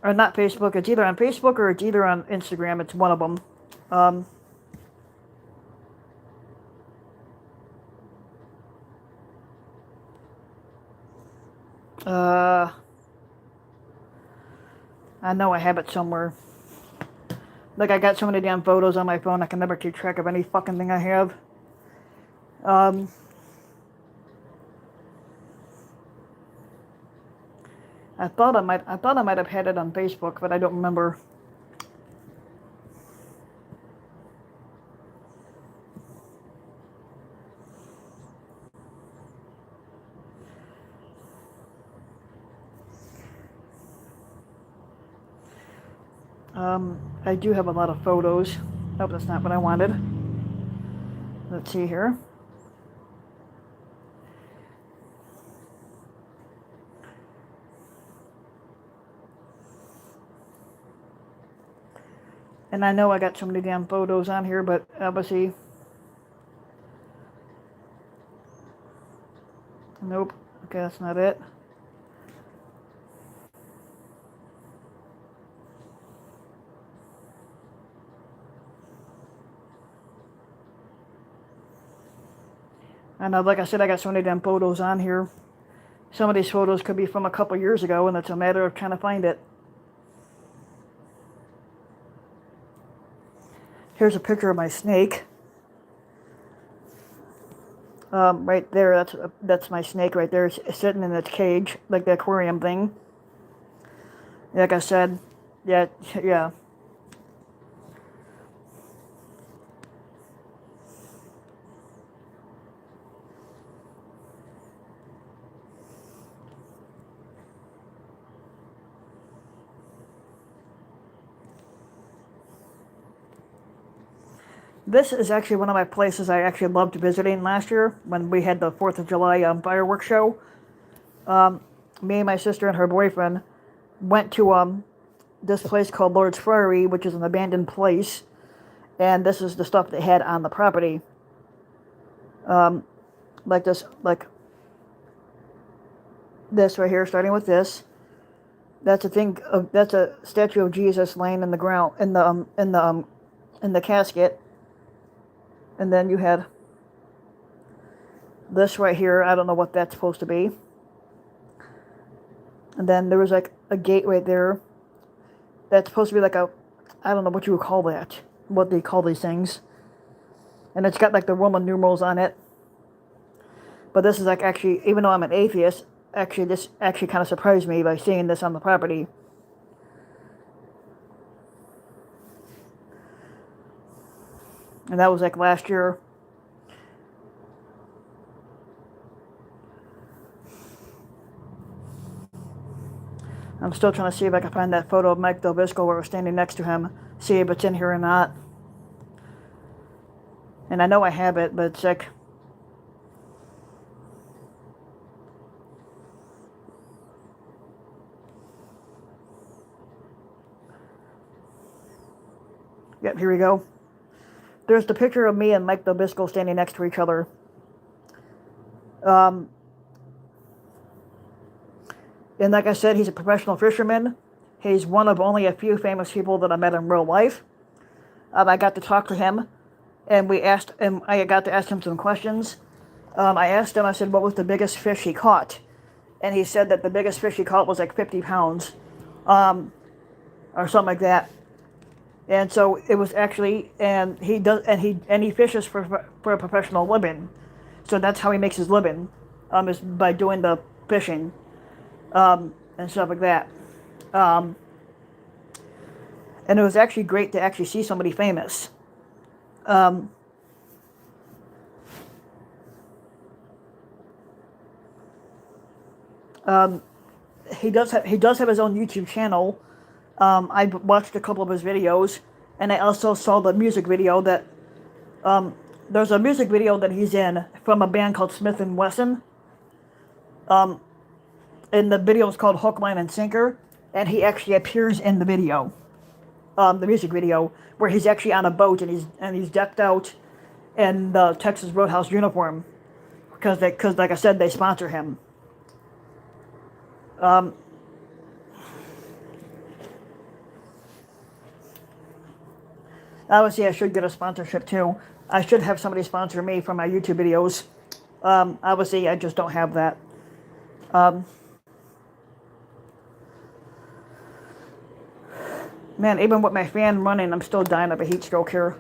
or not Facebook. It's either on Facebook or it's either on Instagram. It's one of them. I know I have it somewhere. Like, I got so many damn photos on my phone, I can never keep track of any fucking thing I have. I thought I might have had it on Facebook, but I don't remember. I do have a lot of photos. Oh, that's not what I wanted. Let's see here. And I know I got so many damn photos on here, but obviously, nope. Okay, that's not it. I know, like I said, I got so many damn photos on here. Some of these photos could be from a couple years ago, and it's a matter of trying to find it. Here's a picture of my snake. Right there, that's my snake right there, sitting in its cage, like the aquarium thing. Like I said, yeah. This is actually one of my places I actually loved visiting last year when we had the 4th of July fireworks show. Me and my sister and her boyfriend went to this place called Lord's Friary, which is an abandoned place, and this is the stuff they had on the property. Like this right here, starting with this. That's a thing. That's a statue of Jesus laying in the ground in the casket. And then you had this right here. I don't know what that's supposed to be. And then there was like a gate right there. That's supposed to be like a, I don't know what you would call that. What they call these things. And it's got like the Roman numerals on it. But this is like actually, even though I'm an atheist, actually this actually kind of surprised me by seeing this on the property. And that was like last year. I'm still trying to see if I can find that photo of Mike Delvisco where we're standing next to him. See if it's in here or not. And I know I have it, but it's like... Yep, here we go. There's the picture of me and Mike Delvisco standing next to each other. And like I said, he's a professional fisherman. He's one of only a few famous people that I met in real life. I got to talk to him, and I got to ask him some questions. I asked him, I said, what was the biggest fish he caught? And he said that the biggest fish he caught was like 50 pounds, or something like that. And so it was actually, and he fishes for a professional living. So that's how he makes his living, is by doing the fishing, and stuff like that. And it was actually great to actually see somebody famous. He does have his own YouTube channel. I watched a couple of his videos, and I also saw the music video that, there's a music video that he's in from a band called Smith & Wesson. And the video is called Hook, Line, and Sinker, and he actually appears in the video, the music video, where he's actually on a boat, and he's decked out in the Texas Roadhouse uniform, because like I said, they sponsor him. Obviously, I should get a sponsorship too. I should have somebody sponsor me for my YouTube videos. Obviously, I just don't have that. Man, even with my fan running, I'm still dying of a heat stroke here.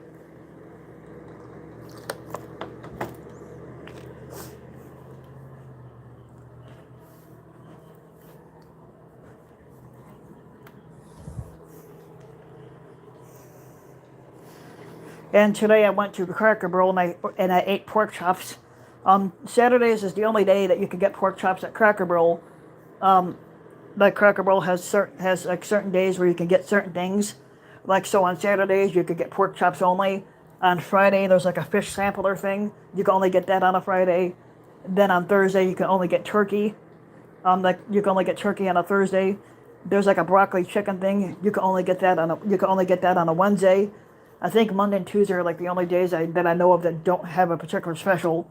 And today I went to Cracker Barrel and I ate pork chops. Saturdays is the only day that you can get pork chops at Cracker Barrel. Like Cracker Barrel has like certain days where you can get certain things. Like so on Saturdays you could get pork chops only. On Friday there's like a fish sampler thing. You can only get that on a Friday. Then on Thursday you can only get turkey. Like you can only get turkey on a Thursday. There's like a broccoli chicken thing. You can only get that on a Wednesday. I think Monday and Tuesday are like the only days that I know of that don't have a particular special.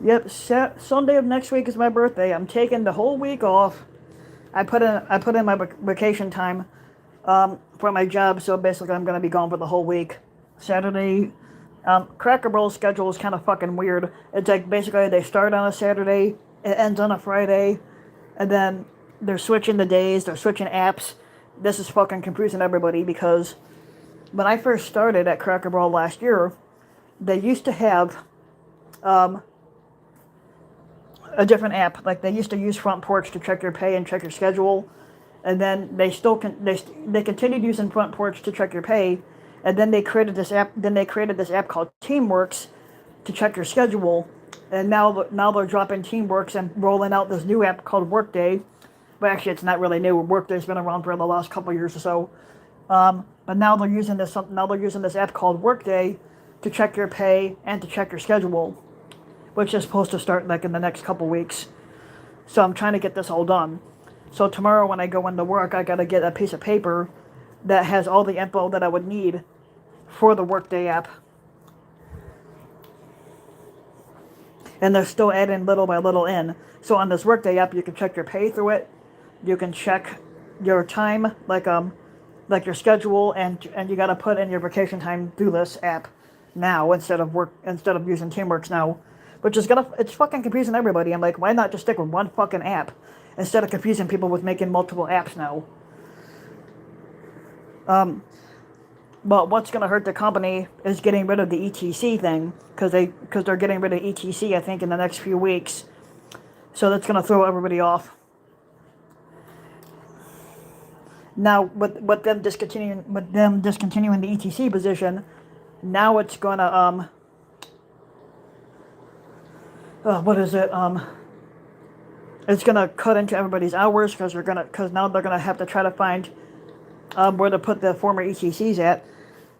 Yep, Sunday of next week is my birthday. I'm taking the whole week off. I put in my vacation time for my job, so basically I'm gonna be gone for the whole week. Saturday, Cracker Barrel's schedule is kind of fucking weird. It's like basically they start on a Saturday, it ends on a Friday, and then they're switching the days, they're switching apps. This is fucking confusing everybody because when I first started at Cracker Barrel last year, they used to have a different app. Like they used to use Front Porch to check your pay and check your schedule, and then they continued using Front Porch to check your pay, and then they created this app. Then they created this app called Teamworks to check your schedule, and now they're dropping Teamworks and rolling out this new app called Workday. But actually, it's not really new. Workday's been around for the last couple years or so. But now they're using this. Now they're using this app called Workday to check your pay and to check your schedule, which is supposed to start like in the next couple weeks. So I'm trying to get this all done. So tomorrow when I go into work, I gotta get a piece of paper that has all the info that I would need for the Workday app. And they're still adding little by little in. So on this Workday app, you can check your pay through it. You can check your time, like your schedule, and you gotta put in your vacation time through this app now instead of using Teamworks now. Which is it's fucking confusing everybody. I'm like, why not just stick with one fucking app instead of confusing people with making multiple apps now? But what's gonna hurt the company is getting rid of the ETC thing because they're getting rid of ETC, I think, in the next few weeks. So that's gonna throw everybody off. Now with them discontinuing the ETC position, now it's gonna what is it? It's gonna cut into everybody's hours because now they're gonna have to try to find where to put the former ETCs at.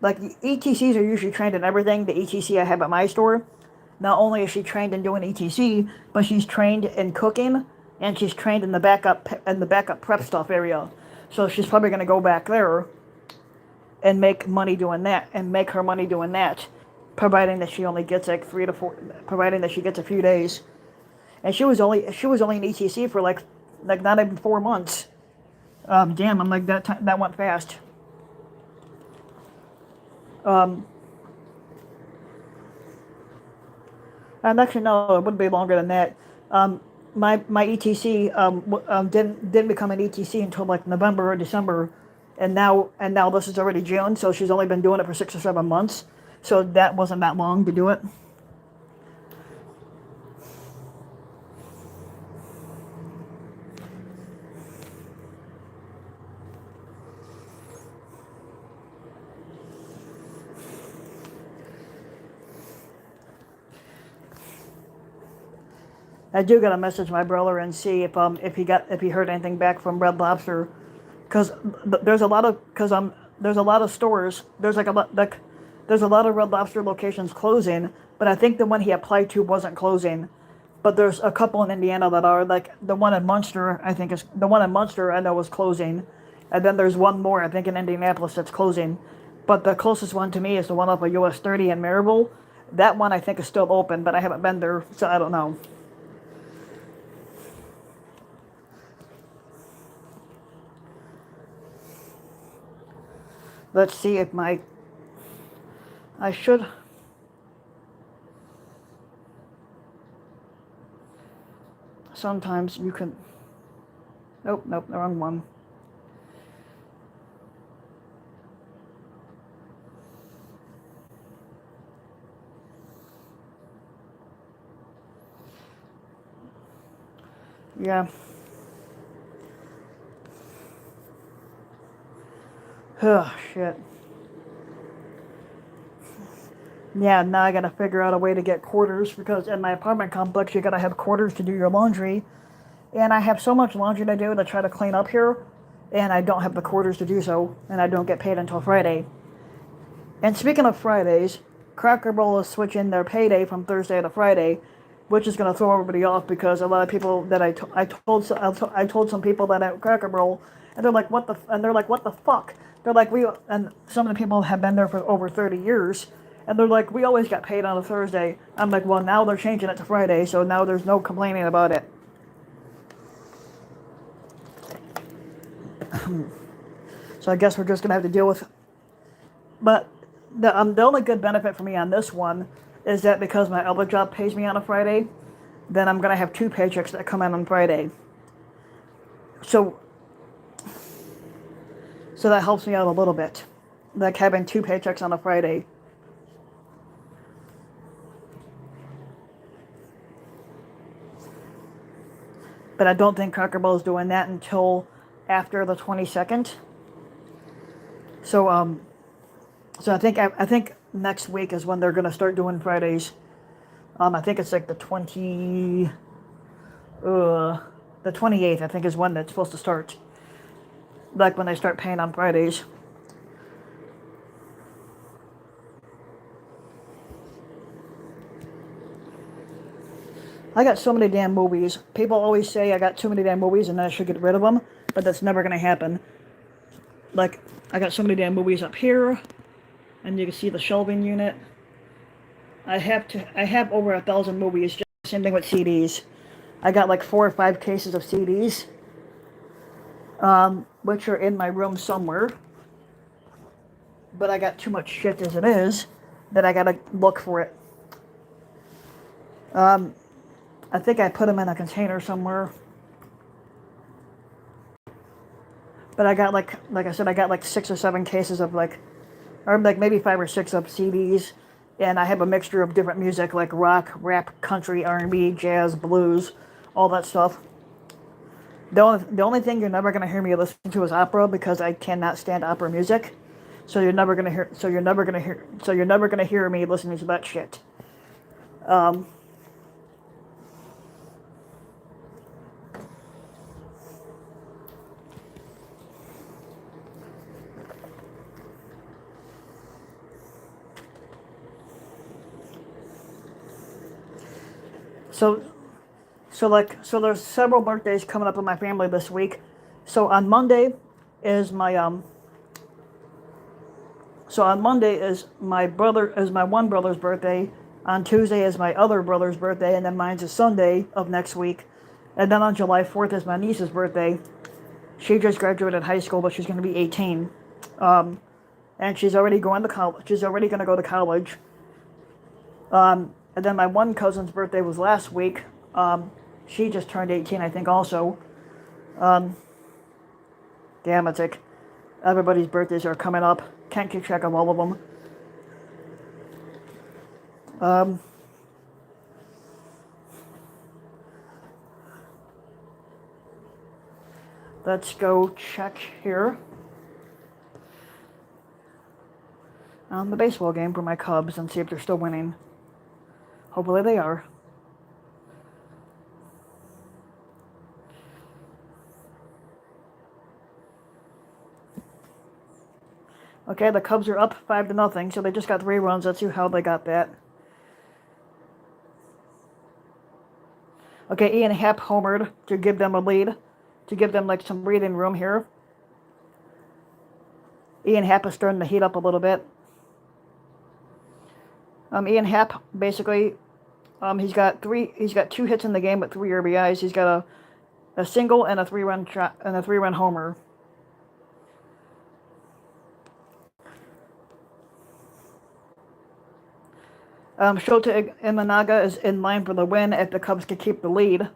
Like ETCs are usually trained in everything. The ETC I have at my store, not only is she trained in doing ETC, but she's trained in cooking and she's trained in the backup prep stuff area. So she's probably gonna go back there and make money doing that and make her money doing that. Providing that she only gets like 3 to 4, providing that she gets a few days, and she was only in ETC for like not even 4 months. Damn, I'm like that went fast. And actually no, it wouldn't be longer than that. My ETC didn't become an ETC until like November or December, and now this is already June, so she's only been doing it for 6 or 7 months. So that wasn't that long to do it. I do gotta message my brother and see if he heard anything back from Red Lobster, because there's a lot of stores. There's a lot of Red Lobster locations closing, but I think the one he applied to wasn't closing. But there's a couple in Indiana that are, like the one in Munster. I know is closing, and then there's one more I think in Indianapolis that's closing. But the closest one to me is the one off of US 30 in Maryville, That one I think is still open, but I haven't been there, so I don't know. Let's see if I should. Sometimes you can. Nope, the wrong one. Yeah. Oh, shit. Yeah, now I gotta figure out a way to get quarters because in my apartment complex you gotta have quarters to do your laundry. And I have so much laundry to do to try to clean up here, and I don't have the quarters to do so, and I don't get paid until Friday. And speaking of Fridays, Cracker Barrel is switching their payday from Thursday to Friday, which is going to throw everybody off because a lot of people that I told some people that at Cracker Barrel, and they're like, what the fuck? They're like, and some of the people have been there for over 30 years, and they're like, we always got paid on a Thursday. I'm like, well, now they're changing it to Friday, so now there's no complaining about it. So I guess we're just going to have to deal with it. But the only good benefit for me on this one is that because my other job pays me on a Friday, then I'm going to have 2 paychecks that come in on Friday. So that helps me out a little bit. Like having 2 paychecks on a Friday. But I don't think Cracker Barrel is doing that until after the 22nd. So I think next week is when they're gonna start doing Fridays. I think it's like the 28th. I think is when it's supposed to start. Like when they start paying on Fridays. I got so many damn movies. People always say I got too many damn movies and I should get rid of them, but that's never gonna happen. Like, I got so many damn movies up here, and you can see the shelving unit. I have over 1,000 movies. Just same thing with CDs. I got like 4 or 5 cases of CDs, which are in my room somewhere. But I got too much shit as it is that I gotta look for it. I think I put them in a container somewhere. But I got like I said, I got like 6 or 7 cases of or maybe 5 or 6 of CDs, and I have a mixture of different music like rock, rap, country, R&B, jazz, blues, all that stuff. The only thing you're never gonna hear me listen to is opera because I cannot stand opera music. So you're never gonna hear me listening to that shit. So there's several birthdays coming up in my family this week. So on Monday is my one brother's birthday. On Tuesday is my other brother's birthday, and then mine's is Sunday of next week. And then on July 4th is my niece's birthday. She just graduated high school, but she's going to be 18. And she's already going to college. She's already going to go to college. And then my one cousin's birthday was last week. She just turned 18, I think, also. Damn, it's like everybody's birthdays are coming up. Can't keep track of all of them. Let's go check here on the baseball game for my Cubs and see if they're still winning. Hopefully they are. Okay, the Cubs are up 5-0, so they just got 3 runs. Let's see how they got that. Okay, Ian Happ homered to give them a lead, to give them like some breathing room here. Ian Happ is starting to heat up a little bit. Ian Happ, basically, he's got 2 hits in the game with 3 RBIs. He's got a single and a 3-run shot and a 3-run homer. Shota Imanaga is in line for the win if the Cubs can keep the lead.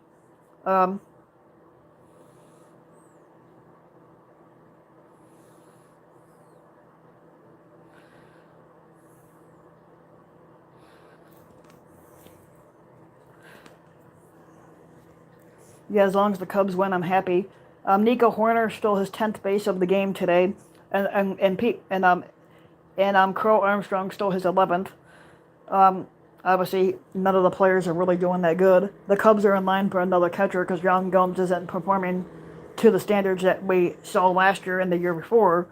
Yeah, as long as the Cubs win, I'm happy. Nico Horner stole his 10th base of the game today, and Crow Armstrong stole his 11th. Obviously, none of the players are really doing that good. The Cubs are in line for another catcher because Young Gomes isn't performing to the standards that we saw last year and the year before.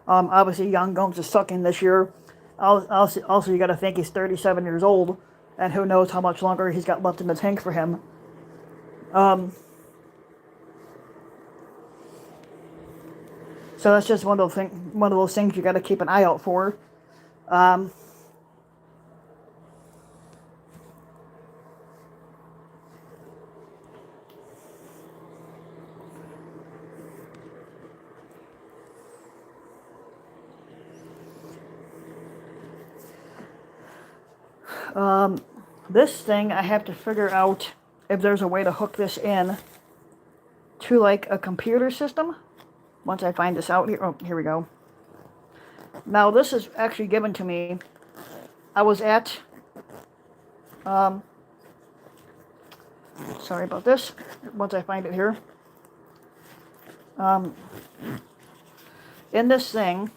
Obviously, Young Gomes is sucking this year. Also, you got to think he's 37 years old, and who knows how much longer he's got left in the tank for him. So that's just one of those things you got to keep an eye out for. This thing, I have to figure out if there's a way to hook this in to like a computer system. Once I find this out here, oh, here we go. Now this is actually given to me. I was at, sorry about this. Once I find it here. In this thing,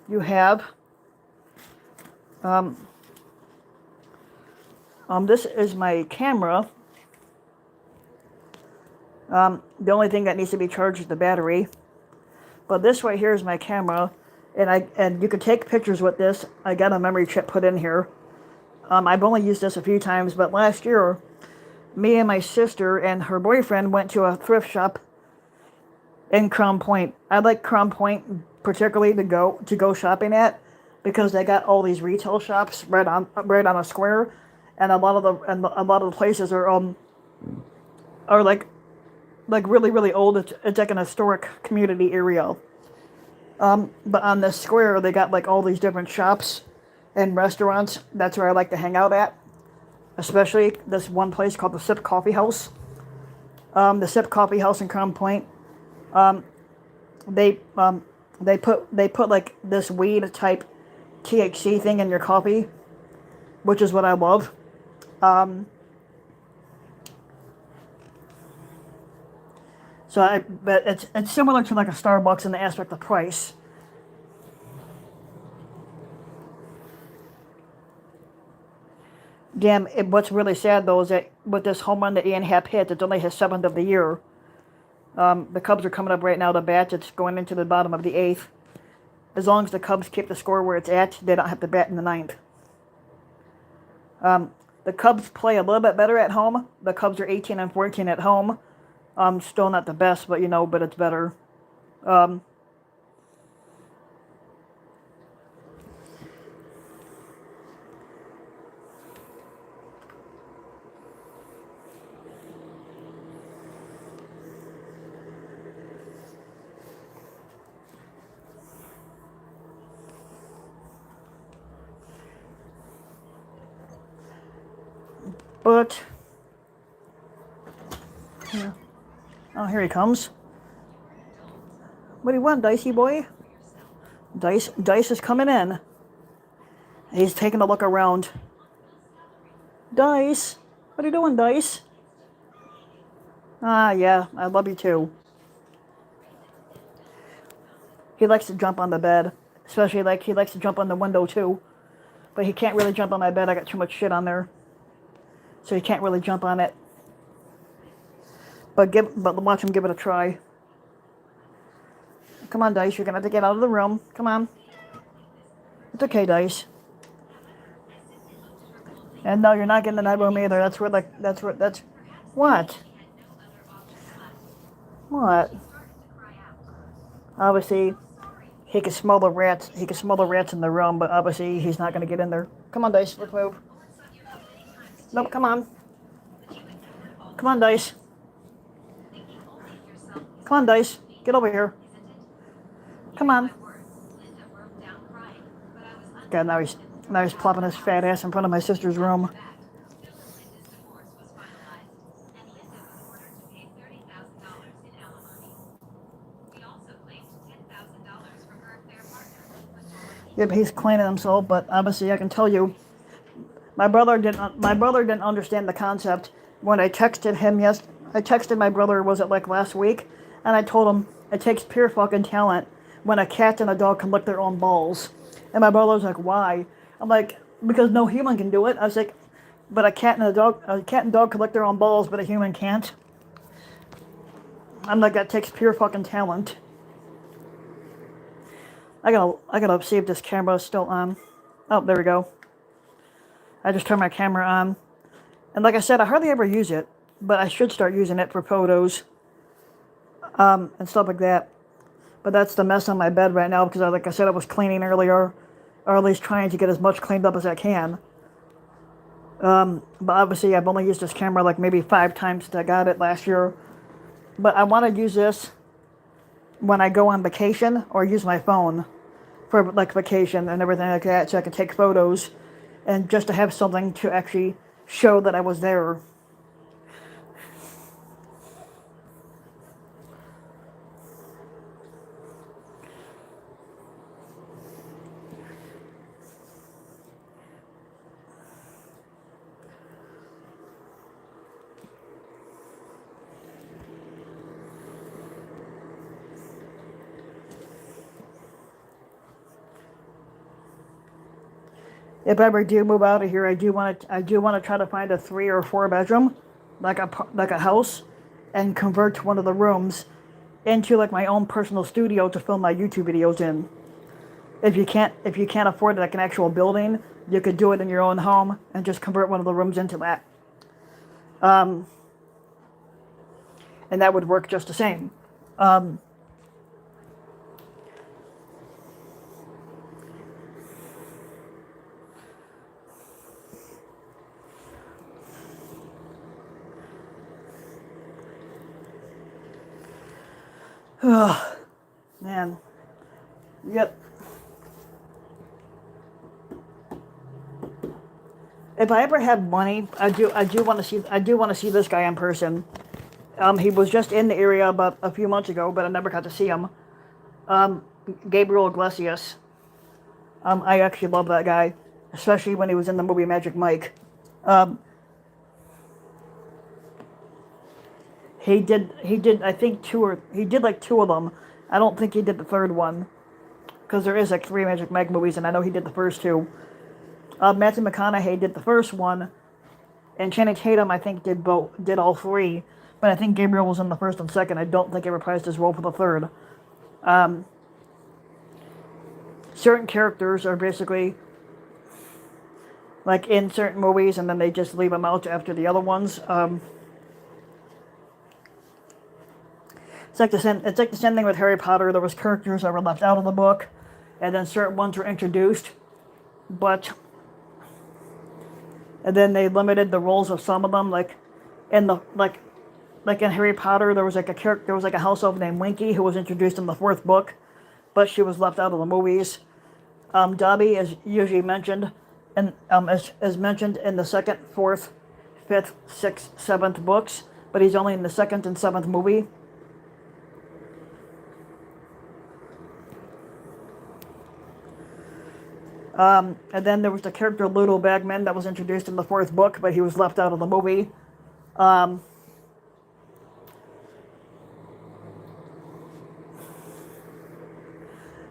you have, this is my camera. The only thing that needs to be charged is the battery. But this right here is my camera, and you can take pictures with this. I got a memory chip put in here. I've only used this a few times, but last year, me and my sister and her boyfriend went to a thrift shop in Crown Point. I like Crown Point particularly to go shopping at because they got all these retail shops right on a square, and a lot of the places are like really, really old. It's like an historic community area. But on this square, they got like all these different shops and restaurants. That's where I like to hang out at. Especially this one place called the Sip Coffee House. The Sip Coffee House in Crown Point. They put like this weed type THC thing in your coffee, which is what I love. But it's similar to like a Starbucks in the aspect of price. Damn, what's really sad though is that with this home run that Ian Happ hit, it's only his 7th of the year. The Cubs are coming up right now to bat. It's going into the bottom of the 8th. As long as the Cubs keep the score where it's at, they don't have to bat in the 9th. The Cubs play a little bit better at home. The Cubs are 18-14 at home. Still not the best, but but it's better. But yeah. Oh, here he comes. What do you want, Dicey boy? Dice is coming in. He's taking a look around. Dice, what are you doing, Dice? Ah, yeah, I love you too. He likes to jump on the bed, especially he likes to jump on the window too. But he can't really jump on my bed. I got too much shit on there, so he can't really jump on it. But watch him give it a try. Come on, Dice. You're gonna have to get out of the room. Come on. It's okay, Dice. And no, you're not getting in that room either. That's what? What? Obviously, he can smell the rats. He can smell the rats in the room, but obviously he's not gonna get in there. Come on, Dice. Let's move. Nope, come on. Come on, Dice. Come on, Dice. Get over here. Come on. God, now he's plopping his fat ass in front of my sister's room. Yep, he's cleaning himself, but obviously I can tell you, my brother didn't understand the concept. When I texted him I texted my brother, was it like last week? And I told him it takes pure fucking talent when a cat and a dog can lick their own balls. And my brother was like, why? I'm like, because no human can do it. I was like, but a cat and dog can lick their own balls, but a human can't. I'm like, that takes pure fucking talent. I gotta see if this camera is still on. Oh, there we go. I just turned my camera on. And like I said, I hardly ever use it, but I should start using it for photos. And stuff like that. But that's the mess on my bed right now because, like I said, I was cleaning earlier, or at least trying to get as much cleaned up as I can. But obviously, I've only used this camera like maybe 5 times since I got it last year. But I want to use this when I go on vacation or use my phone for like vacation and everything like that, so I can take photos and just to have something to actually show that I was there. If I ever do move out of here, I do want to try to find a 3 or 4 bedroom, like a house, and convert one of the rooms into like my own personal studio to film my YouTube videos in. If you can't afford like an actual building, you could do it in your own home and just convert one of the rooms into that. And that would work just the same. Oh, man. Yep. If I ever have money, I do want to see this guy in person. He was just in the area about a few months ago, but I never got to see him. Gabriel Iglesias. I actually love that guy, especially when he was in the movie Magic Mike. He did I think he did like 2 of them. I don't think he did the 3rd one, because there is like 3 Magic Mike movies, and I know he did the first 2. Matthew McConaughey did the first one, and Channing Tatum I think did all 3, but I think Gabriel was in the first and second. I don't think he reprised his role for the 3rd. Certain characters are basically like in certain movies, and then they just leave them out after the other ones. It's like the same thing with Harry Potter. There was characters that were left out of the book, and then certain ones were introduced, and then they limited the roles of some of them. Like in Harry Potter, there was like a house elf named Winky who was introduced in the 4th book, but she was left out of the movies. Dobby is usually mentioned, and is mentioned in the 2nd, 4th, 5th, 6th, 7th books, but he's only in the 2nd and 7th movie. And then there was the character Ludo Bagman that was introduced in the 4th book, but he was left out of the movie. Now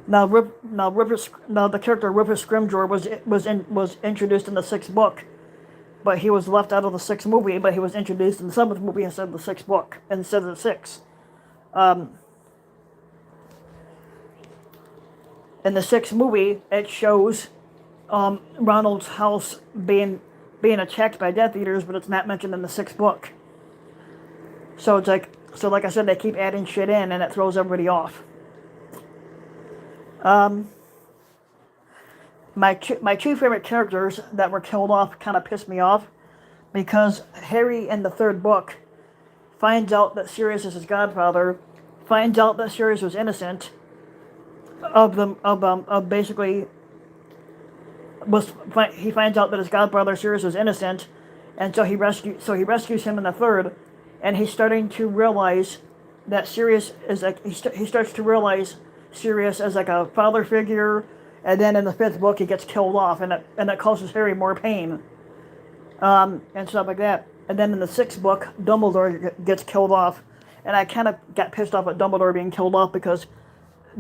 the character Rufus Scrimgeour was introduced in the 6th book, but he was left out of the 6th movie. But he was introduced in the 7th movie instead of the 6th book, instead of the 6th. In the 6th movie, it shows Ronald's house being attacked by Death Eaters, but it's not mentioned in the 6th book. So it's like I said, they keep adding shit in, and it throws everybody off. my two favorite characters that were killed off kind of pissed me off because Harry in the third book finds out that Sirius is his godfather, finds out that Sirius was innocent of basically he finds out that his godbrother Sirius was innocent, and so he rescues him in the third, and he's starting to realize that Sirius is like he starts to realize Sirius as like a father figure, and then in the fifth book he gets killed off, and that causes Harry more pain, and stuff like that. And then in the sixth book, Dumbledore gets killed off, and I kind of got pissed off at Dumbledore being killed off because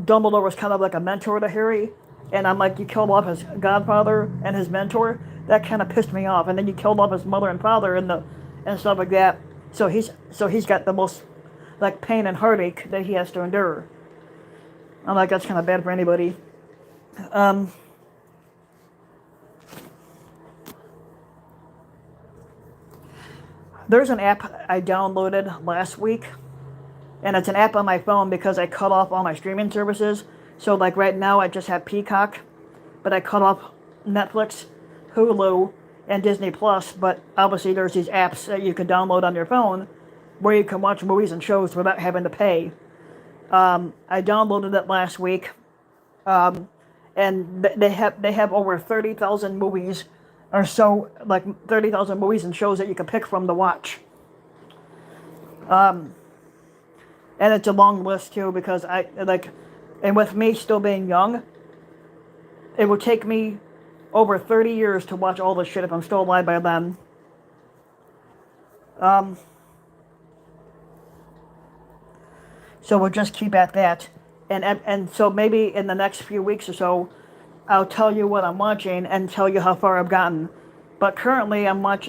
Dumbledore was kind of like a mentor to Harry, and I'm like, you killed off his godfather and his mentor. That kind of pissed me off. And then you killed off his mother and father and stuff like that. So he's got the most like pain and heartache that he has to endure. I'm like, that's kind of bad for anybody. There's an app I downloaded last week, and it's an app on my phone because I cut off all my streaming services. So like right now I just have Peacock, but I cut off Netflix, Hulu, and Disney Plus. But obviously there's these apps that you can download on your phone where you can watch movies and shows without having to pay. I downloaded it last week, and they have over 30,000 movies or so, like 30,000 movies and shows that you can pick from to watch. And it's a long list too because and with me still being young, it would take me over 30 years to watch all this shit if I'm still alive by then. So we'll just keep at that, and so maybe in the next few weeks or so, I'll tell you what I'm watching and tell you how far I've gotten. But currently I'm on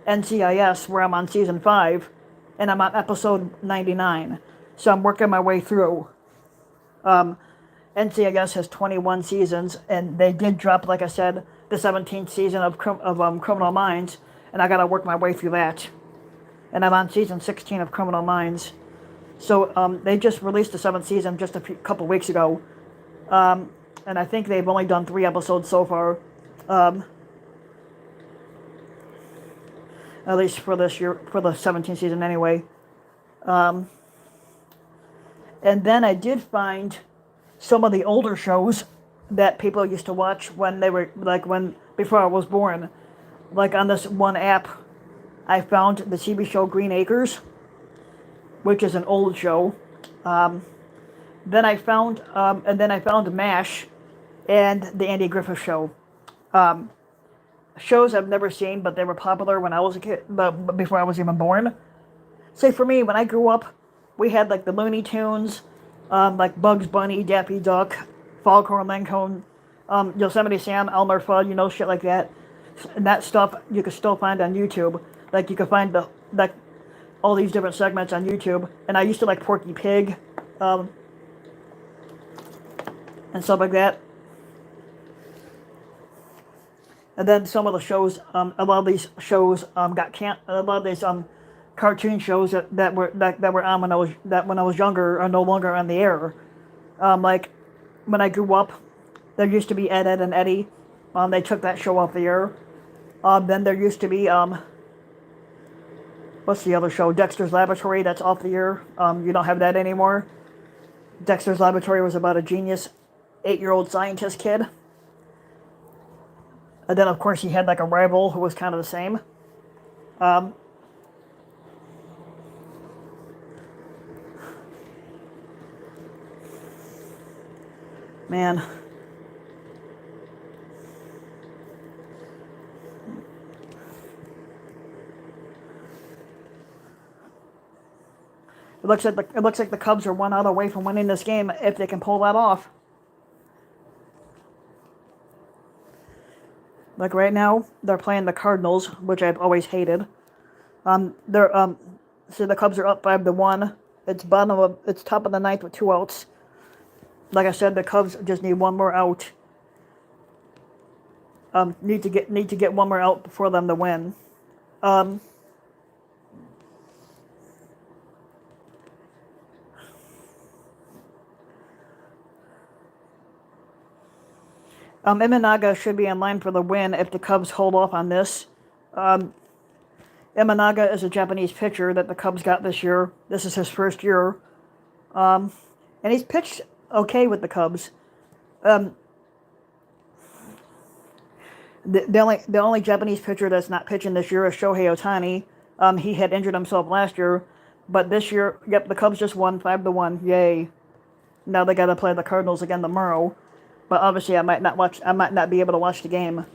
NCIS where I'm on season 5, and I'm on episode 99. So I'm working my way through. NCIS has 21 seasons, and they did drop, like I said, the 17th season of Criminal Minds, and I gotta work my way through that. And I'm on season 16 of Criminal Minds. So they just released the 7th season just a couple weeks ago. And I think they've only done 3 episodes so far. At least for this year, for the 17th season anyway. And then I did find some of the older shows that people used to watch when they were, before I was born. Like on this one app, I found the TV show Green Acres, which is an old show. Then I found MASH and the Andy Griffith Show. Shows I've never seen, but they were popular when I was a kid, but before I was even born. Say for me, when I grew up, we had like the Looney Tunes, like Bugs Bunny, Daffy Duck, Foghorn Leghorn, Yosemite Sam, Elmer Fudd, shit like that. And that stuff you could still find on YouTube. Like you could find all these different segments on YouTube. And I used to like Porky Pig, and stuff like that. And then some of the shows, a lot of these shows a lot of these cartoon shows that were on when I was younger are no longer on the air. Like when I grew up, there used to be Ed, Edd and Eddie. They took that show off the air. Then there used to be what's the other show? Dexter's Laboratory. That's off the air. You don't have that anymore. Dexter's Laboratory was about a genius 8-year-old scientist kid. And then, of course, he had like a rival who was kind of the same. Man. It looks like the Cubs are 1 out away from winning this game if they can pull that off. Like right now, they're playing the Cardinals, which I've always hated. So the Cubs are up 5-1. It's top of the ninth with 2 outs. Like I said, the Cubs just need 1 more out. Need to get 1 more out for them to win. Imanaga should be in line for the win if the Cubs hold off on this. Imanaga is a Japanese pitcher that the Cubs got this year. This is his first year. And he's pitched okay with the Cubs. The only Japanese pitcher that's not pitching this year is Shohei Ohtani. He had injured himself last year, but this year, yep, the Cubs just won 5-1. Yay! Now they got to play the Cardinals again tomorrow. But obviously, I might not be able to watch the game.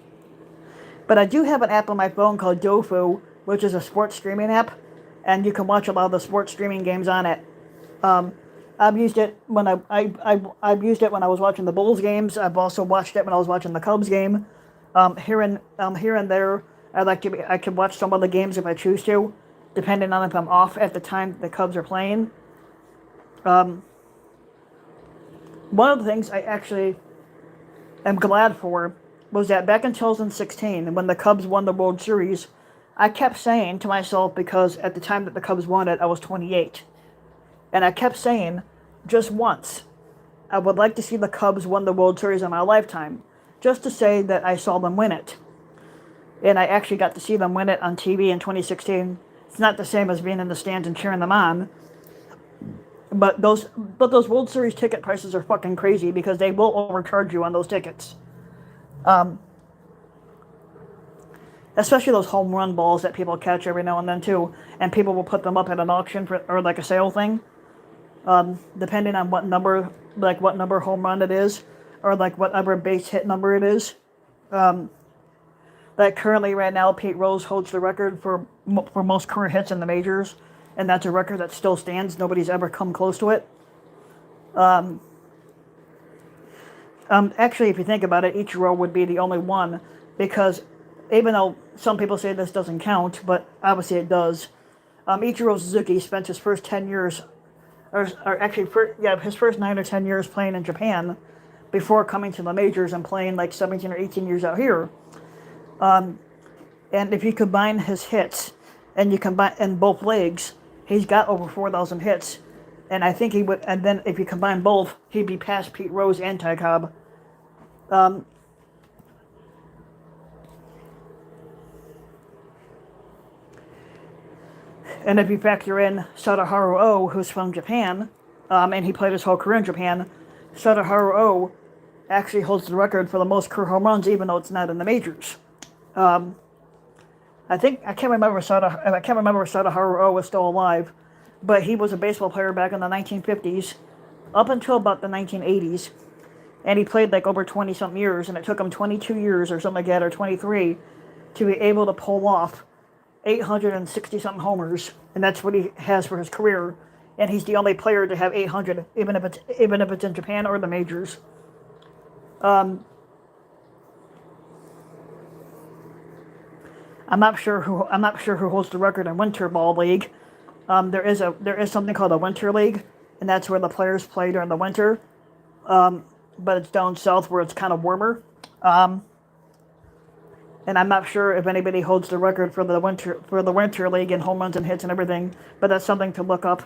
But I do have an app on my phone called Dofu, which is a sports streaming app, and you can watch a lot of the sports streaming games on it. I've used it when I've used it when I was watching the Bulls games. I've also watched it when I was watching the Cubs game. Here and there, I can watch some of the games if I choose to, depending on if I'm off at the time the Cubs are playing. One of the things I actually am glad for was that back in 2016, when the Cubs won the World Series, I kept saying to myself, because at the time that the Cubs won it, I was 28, and I kept saying, just once, I would like to see the Cubs win the World Series in my lifetime, just to say that I saw them win it. And I actually got to see them win it on TV in 2016. It's not the same as being in the stands and cheering them on. But those World Series ticket prices are fucking crazy because they will overcharge you on those tickets. Especially those home run balls that people catch every now and then too. And people will put them up at an auction or like a sale thing. Depending on what number home run it is. Or like whatever base hit number it is. Like currently right now, Pete Rose holds the record for most career hits in the majors. And that's a record that still stands. Nobody's ever come close to it. Actually, if you think about it, Ichiro would be the only one. Because even though some people say this doesn't count, but obviously it does. Ichiro Suzuki spent his first 10 years, his first 9 or 10 years playing in Japan before coming to the majors and playing like 17 or 18 years out here. And if you combine his hits and you combine in both legs, he's got over 4,000 hits. And I think he would, and then if you combine both, he'd be past Pete Rose and Ty Cobb. And if you factor in Sadaharu Oh, who's from Japan, and he played his whole career in Japan, Sadaharu Oh actually holds the record for the most career home runs, even though it's not in the majors. I can't remember if Sadaharu Oh was still alive, but he was a baseball player back in the 1950s, up until about the 1980s, and he played like over 20-something years, and it took him 22 years or something like that, or 23, to be able to pull off 860-something homers, and that's what he has for his career, and he's the only player to have 800, even if it's in Japan or the majors. I'm not sure who holds the record in Winter Ball League. There is something called a Winter League, and that's where the players play during the winter. But it's down south where it's kind of warmer. And I'm not sure if anybody holds the record for the Winter League in home runs and hits and everything, but that's something to look up.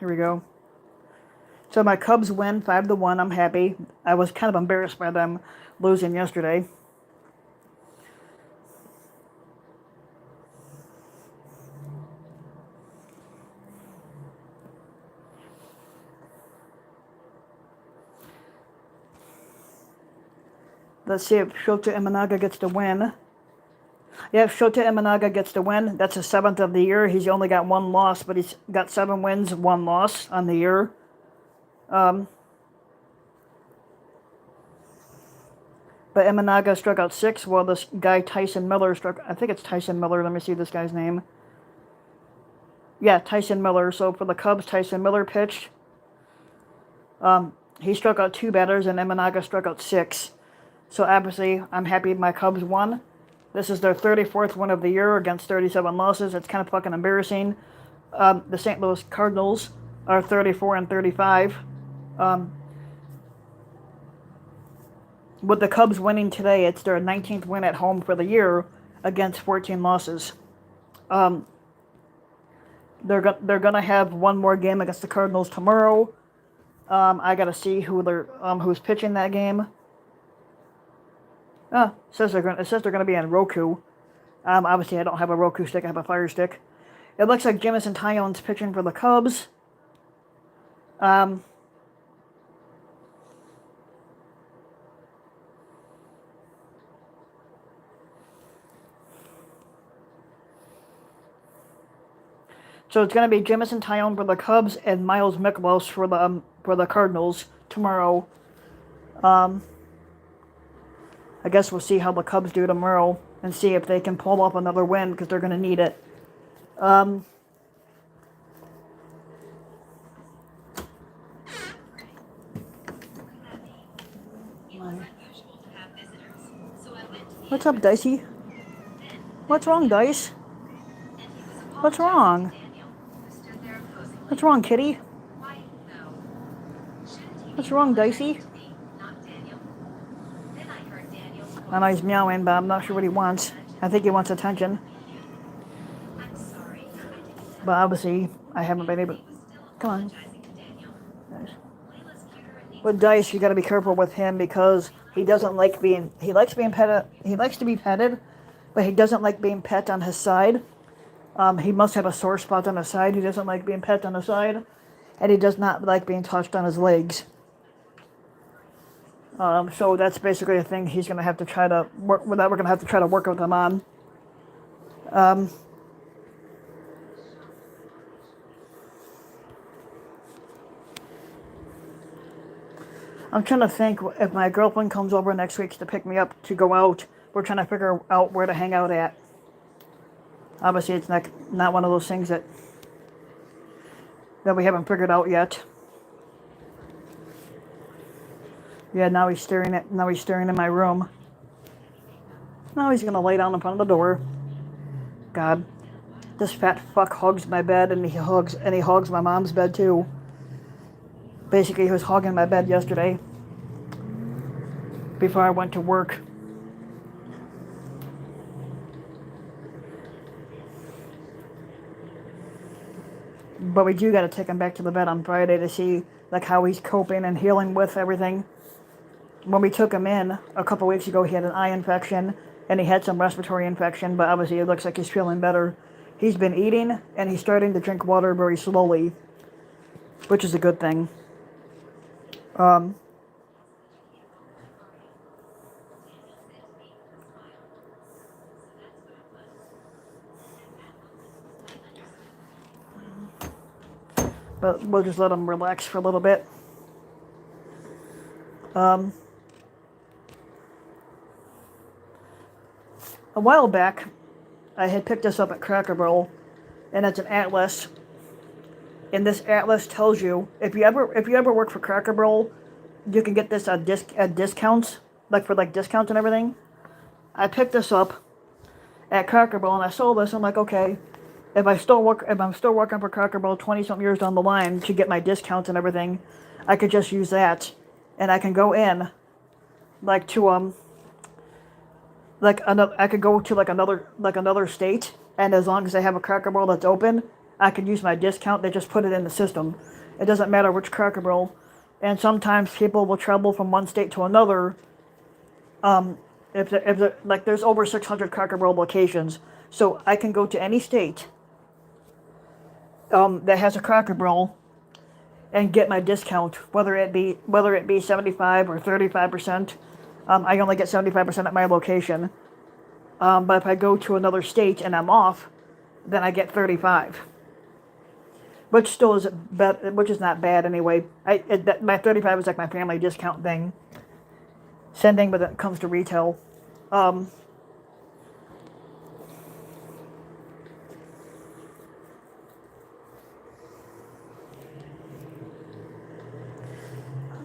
Here we go. So my Cubs win 5-1. I'm happy. I was kind of embarrassed by them losing yesterday. Let's see if Shota Imanaga gets the win. Yeah, if Shota Imanaga gets the win, that's his 7th of the year. He's only got 1 loss, but he's got 7 wins, 1 loss on the year. But Imanaga struck out 6, while this guy Tyson Miller I think it's Tyson Miller. Let me see this guy's name. Yeah, Tyson Miller. So for the Cubs, Tyson Miller pitched. He struck out 2 batters, and Imanaga struck out 6. So obviously, I'm happy my Cubs won. This is their 34th win of the year against 37 losses. It's kind of fucking embarrassing. The St. Louis Cardinals are 34-35. With the Cubs winning today, it's their 19th win at home for the year against 14 losses. They're gonna have one more game against the Cardinals tomorrow. I gotta see who's pitching that game. It says they're gonna be on Roku. Obviously, I don't have a Roku stick. I have a Fire Stick. It looks like Jamison Tyon's pitching for the Cubs. So it's going to be Jamison Tyon for the Cubs and Miles Mikolas for the Cardinals tomorrow. I guess we'll see how the Cubs do tomorrow and see if they can pull off another win because they're going to need it. What's up, Dicey? What's wrong, Dice? What's wrong? What's wrong, kitty? What's wrong, Dicey? I know he's meowing, but I'm not sure what he wants. I think he wants attention. But obviously, I haven't been able... Come on. With Dice, you gotta be careful with him because he doesn't like being... He likes being petted. He likes to be petted, but he doesn't like being pet on his side. He must have a sore spot on his side. He doesn't like being pet on his side. And he does not like being touched on his legs. So that's basically a thing he's going to have to try to work with. That we're going to have to try to work with him on. I'm trying to think if my girlfriend comes over next week to pick me up to go out. We're trying to figure out where to hang out at. Obviously, it's not one of those things that we haven't figured out yet. Yeah, now he's staring in my room. Now he's gonna lay down in front of the door. God, this fat fuck hugs my bed, and he hugs my mom's bed too. Basically, he was hogging my bed yesterday before I went to work. But we do got to take him back to the vet on Friday to see like how he's coping and healing with everything. When we took him in a couple weeks ago, he had an eye infection and he had some respiratory infection, but obviously it looks like he's feeling better. He's been eating and he's starting to drink water very slowly, which is a good thing. But we'll just let him relax for a little bit. A while back, I had picked this up at Cracker Barrel, and it's an atlas. And this atlas tells you if you ever work for Cracker Barrel, you can get this at discounts, like for discounts and everything. I picked this up at Cracker Barrel, and I saw this. I'm like, okay, if I'm still working for Cracker Barrel 20-something years down the line to get my discounts and everything, I could just use that, and I can go in, I could go to another state, and as long as I have a Cracker Barrel that's open, I can use my discount. They just put it in the system. It doesn't matter which Cracker Barrel. And sometimes people will travel from one state to another. There's over 600 Cracker Barrel locations, so I can go to any state that has a Cracker Barrel and get my discount, whether it be 75 or 35%. I only get 75% at my location. But if I go to another state and I'm off, then I get 35. Which still is which is not bad anyway. My 35 is like my family discount thing. Same thing when it comes to retail.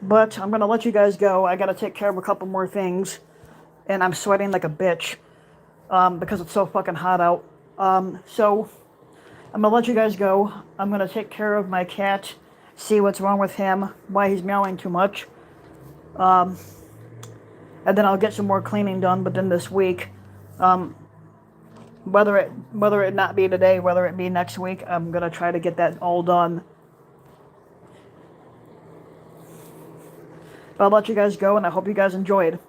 But I'm going to let you guys go. I got to take care of a couple more things. And I'm sweating like a bitch. Because it's so fucking hot out. So I'm going to let you guys go. I'm going to take care of my cat. See what's wrong with him. Why he's meowing too much. And then I'll get some more cleaning done. But then this week, my whether it not be today, whether it be next week, I'm gonna try to get that all done. But I'll let you guys go, and I hope you guys enjoyed.